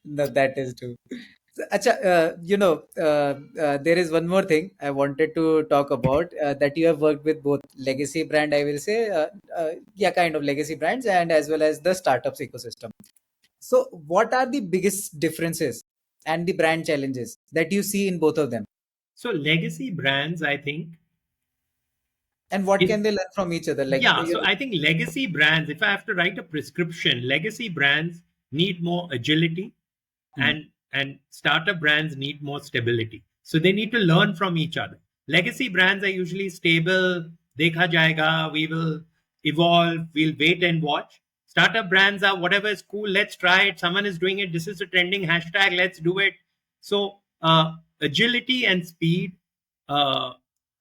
No, that is true. So, acha, there is one more thing I wanted to talk about, that you have worked with both legacy brand, I will say, yeah, kind of legacy brands, and as well as the startups ecosystem. So, what are the biggest differences and the brand challenges that you see in both of them? So legacy brands, I think, And what is can they learn from each other? Like, yeah. So I think legacy brands, if I have to write a prescription, legacy brands need more agility, hmm, and startup brands need more stability. So they need to learn from each other. Legacy brands are usually stable. Dekha jayega. We will evolve. We'll wait and watch. Startup brands are whatever is cool. Let's try it. Someone is doing it. This is a trending hashtag. Let's do it. So agility and speed, uh,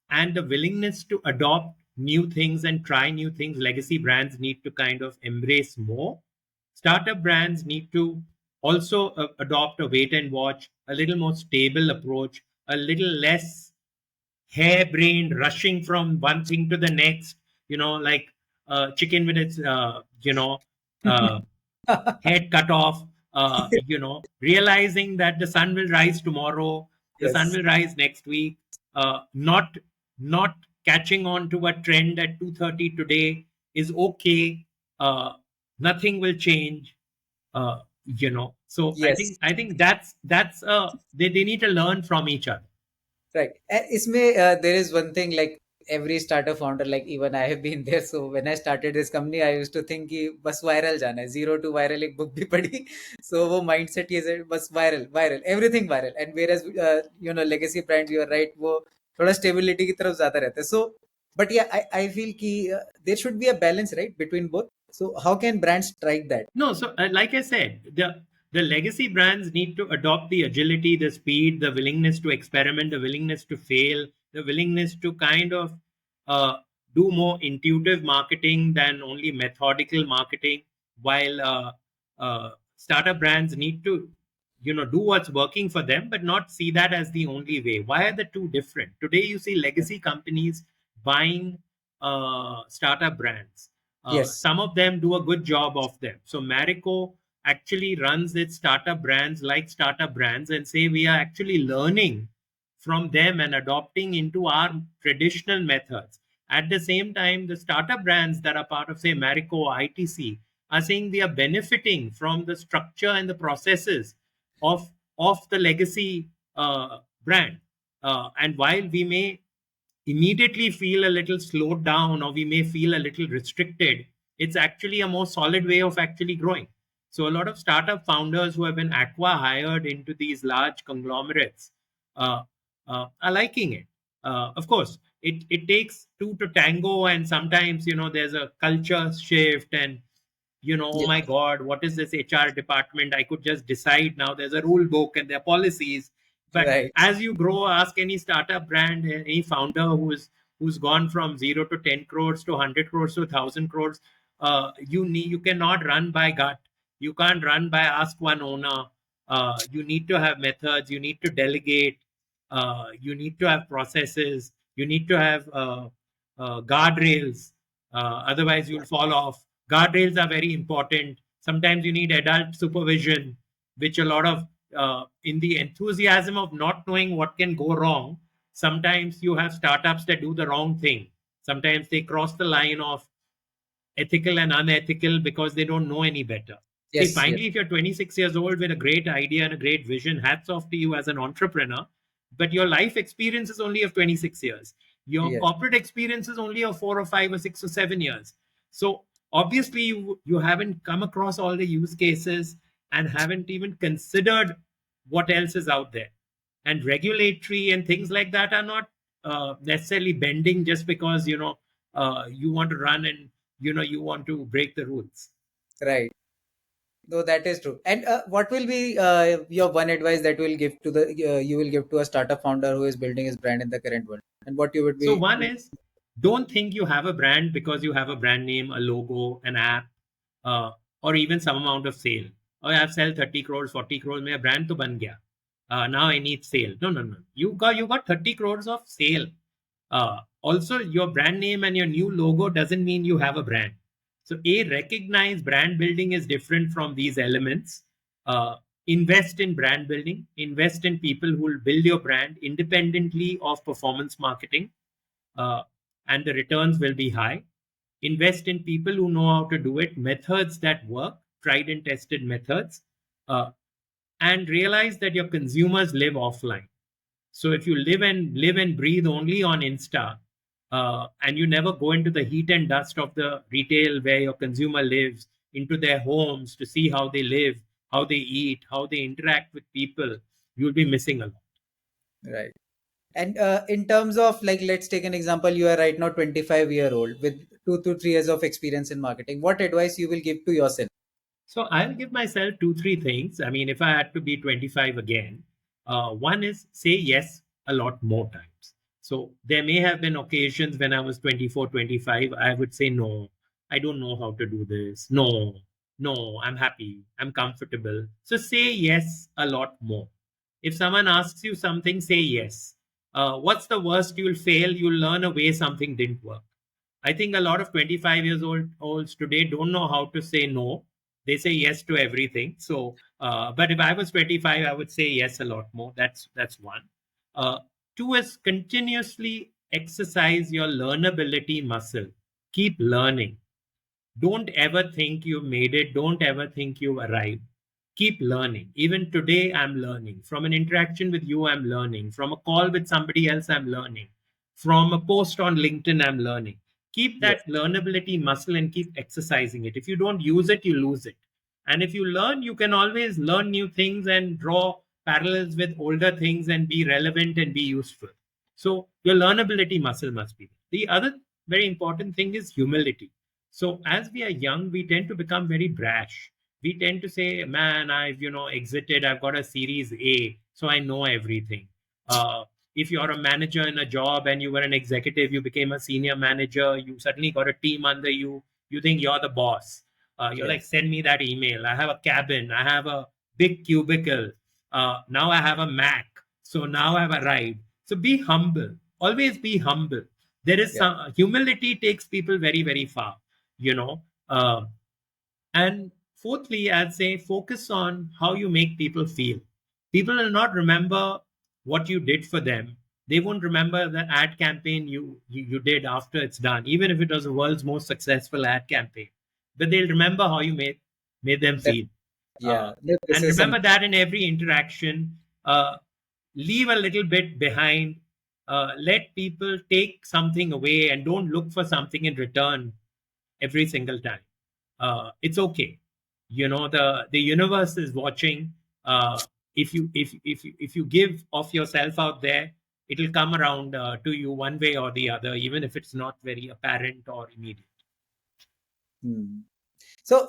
and the willingness to adopt new things and try new things, legacy brands need to kind of embrace more. Startup brands need to also adopt a wait and watch, a little more stable approach, a little less harebrained rushing from one thing to the next, like chicken with its uh, head cut off, realizing that the sun will rise tomorrow, the sun yes, will rise next week, not catching on to a trend at 2:30 today is okay. Nothing will change. So I yes. think I think that's they need to learn from each other. Right. Isme, there is one thing, like every startup founder, like even I have been there. So when I started this company, I used to think कि बस viral जाना है, zero to viral एक book भी पढ़ी. So वो mindset ये है बस viral, viral, everything viral. And whereas legacy brands, you are right, वो थोड़ा stability की तरफ ज़्यादा रहता है. So but yeah, I feel कि there should be a balance, right, between both. So how can brands strike that? No, so like I said, the legacy brands need to adopt the agility, the speed, the willingness to experiment, the willingness to fail, the willingness to kind of uh, do more intuitive marketing than only methodical marketing. While startup brands need to, do what's working for them, but not see that as the only way. Why are the two different? Today, you see legacy companies buying startup brands. Yes. Some of them do a good job of them. So Marico actually runs its startup brands like startup brands and say we are actually learning from them and adopting into our traditional methods. At the same time, the startup brands that are part of, say, Marico or ITC are saying we are benefiting from the structure and the processes of, of the legacy brand. And while we may immediately feel a little slowed down or we may feel a little restricted, it's actually a more solid way of actually growing. So a lot of startup founders who have been aqua hired into these large conglomerates uh, are liking it. Of course, it takes two to tango, and sometimes there's a culture shift, and oh Yes. my God, what is this HR department? I could just decide now. There's a rule book and there are policies. But Right. as you grow, ask any startup brand, any founder who's gone from 0 to 10 crores to 100 crores to 1,000 crores. You cannot run by gut. You can't run by ask one owner. You need to have methods. You need to delegate. You need to have processes. You need to have guardrails. Otherwise, you'll fall off. Guardrails are very important. Sometimes you need adult supervision, which a lot of in the enthusiasm of not knowing what can go wrong, sometimes you have startups that do the wrong thing. Sometimes they cross the line of ethical and unethical because they don't know any better. See, Yes, yes, finally, if you're 26 years old with a great idea and a great vision, hats off to you as an entrepreneur. But your life experience is only of 26 years. Your yes, corporate experience is only of 4 or 5 or 6 or 7 years. So obviously, you haven't come across all the use cases and haven't even considered what else is out there. And regulatory and things like that are not necessarily bending just because you want to run and you want to break the rules. right. No, that is true. And what will be your one advice that will give to the you will give to a startup founder who is building his brand in the current world? And what you would So be? one is, don't think you have a brand because you have a brand name, a logo, an app, uh, or even some amount of sale. Oh, I've sold 30 crores, 40 crores, my brand to ban gaya. Now I need sale. No, no, no. You got 30 crores of sale. Also, your brand name and your new logo doesn't mean you have a brand. So, recognize brand building is different from these elements. Uh, Invest in brand building, invest in people who will build your brand independently of performance marketing, uh, and the returns will be high. Invest in people who know how to do it, methods that work, tried and tested methods, uh, and realize that your consumers live offline. So if you live and breathe only on Insta, and you never go into the heat and dust of the retail where your consumer lives, into their homes to see how they live, how they eat, how they interact with people, you'll be missing a lot. Right. And in terms of like, let's take an example. You are right now 25-year-old with 2 to 3 years of experience in marketing. What advice you will give to yourself? So I'll give myself two, three things. I mean, if I had to be 25 again, one is say yes a lot more times. So there may have been occasions when I was 24, 25, I would say, no, I don't know how to do this. No, no, I'm happy. I'm comfortable. So say yes a lot more. If someone asks you something, say yes. What's the worst you'll fail? You'll learn a way something didn't work. I think a lot of 25 years olds today don't know how to say no. They say yes to everything. So, but if I was 25, I would say yes a lot more. That's one. Uh, Two is continuously exercise your learnability muscle. Keep learning. Don't ever think you've made it. Don't ever think you've arrived. Keep learning. Even today, I'm learning. From an interaction with you, I'm learning. From a call with somebody else, I'm learning. From a post on LinkedIn, I'm learning. Keep Yes, that learnability muscle and keep exercising it. If you don't use it, you lose it. And if you learn, you can always learn new things and draw parallels with older things and be relevant and be useful. So your learnability muscle must be there. The other very important thing is humility. So as we are young, we tend to become very brash. We tend to say, man, I've exited, I've got a series A, so I know everything. If you're a manager in a job and you were an executive, you became a senior manager, you suddenly got a team under you, you think you're the boss. You're like, yes, send me that email. I have a cabin, I have a big cubicle. Now I have a Mac. So now I've arrived. So be humble. Always be humble. There is yeah, some humility takes people very, very far, you know. And fourthly, I'd say focus on how you make people feel. People will not remember what you did for them. They won't remember the ad campaign you did after it's done, even if it was the world's most successful ad campaign. But they'll remember how you made them that, feel. yeah. No, this And is some remember that in every interaction, leave a little bit behind. Let people take something away and don't look for something in return every single time. It's okay. The universe is watching. If you give of yourself out there, it'll come around to you one way or the other, even if it's not very apparent or immediate. Hmm. So,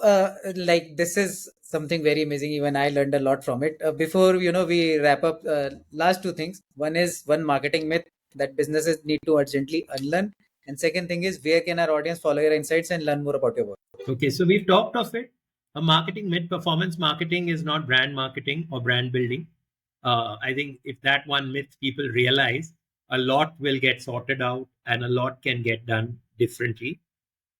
like this is something very amazing. Even I learned a lot from it. Before we wrap up, last two things. One is one marketing myth that businesses need to urgently unlearn, and second thing is where can our audience follow your insights and learn more about your work? Okay, so we've talked of it. A marketing myth: performance marketing is not brand marketing or brand building. I think if that one myth people realize, a lot will get sorted out and a lot can get done differently.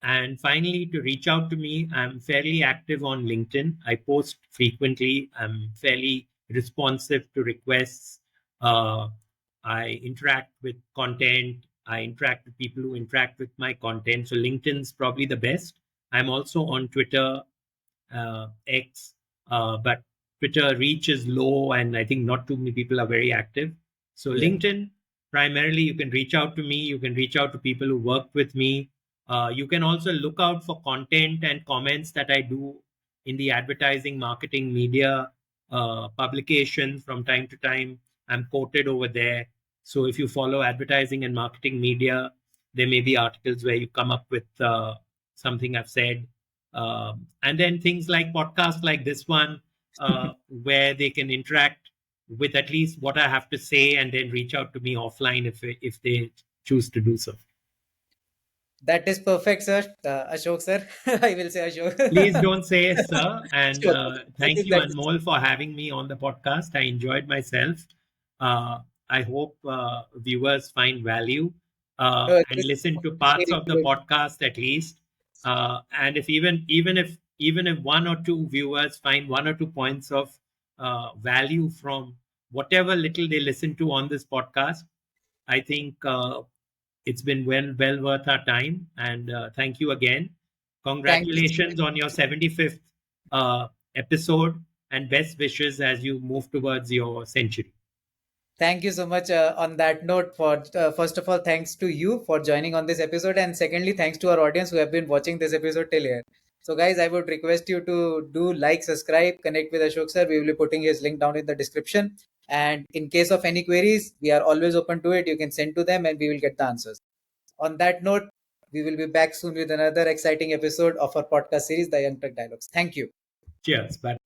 And finally, to reach out to me, I'm fairly active on LinkedIn. I post frequently. I'm fairly responsive to requests. Uh, I interact with content. I interact with people who interact with my content. So LinkedIn's probably the best. I'm also on Twitter, X, but Twitter reach is low, and I think not too many people are very active. So Yeah. LinkedIn, primarily, you can reach out to me. You can reach out to people who work with me. You can also look out for content and comments that I do in the advertising, marketing, media publications from time to time. I'm quoted over there. So if you follow advertising and marketing media, there may be articles where you come up with something I've said. And then things like podcasts like this one, where they can interact with at least what I have to say and then reach out to me offline if they choose to do so. That is perfect, sir. Ashok, sir. I will say Please Ashok. don't say sir. And Sure. I thank think you, that is Anmol, for having me on the podcast. I enjoyed myself. Uh, I hope viewers find value no, and this listen to is parts really of the good. podcast at least. And if even if one or two viewers find one or two points of value from whatever little they listen to on this podcast, I think it's been well worth our time. And thank you again. Thank you. Congratulations on your 75th uh, episode, and best wishes as you move towards your century. Thank you so much. On that note, for first of all, thanks to you for joining on this episode, and secondly, thanks to our audience who have been watching this episode till here. So, guys, I would request you to do like, subscribe, connect with Ashok sir. We will be putting his link down in the description. And in case of any queries, we are always open to it. You can send to them, and we will get the answers. On that note, we will be back soon with another exciting episode of our podcast series, The Young Turk Dialogues. Thank you. Cheers. Bye.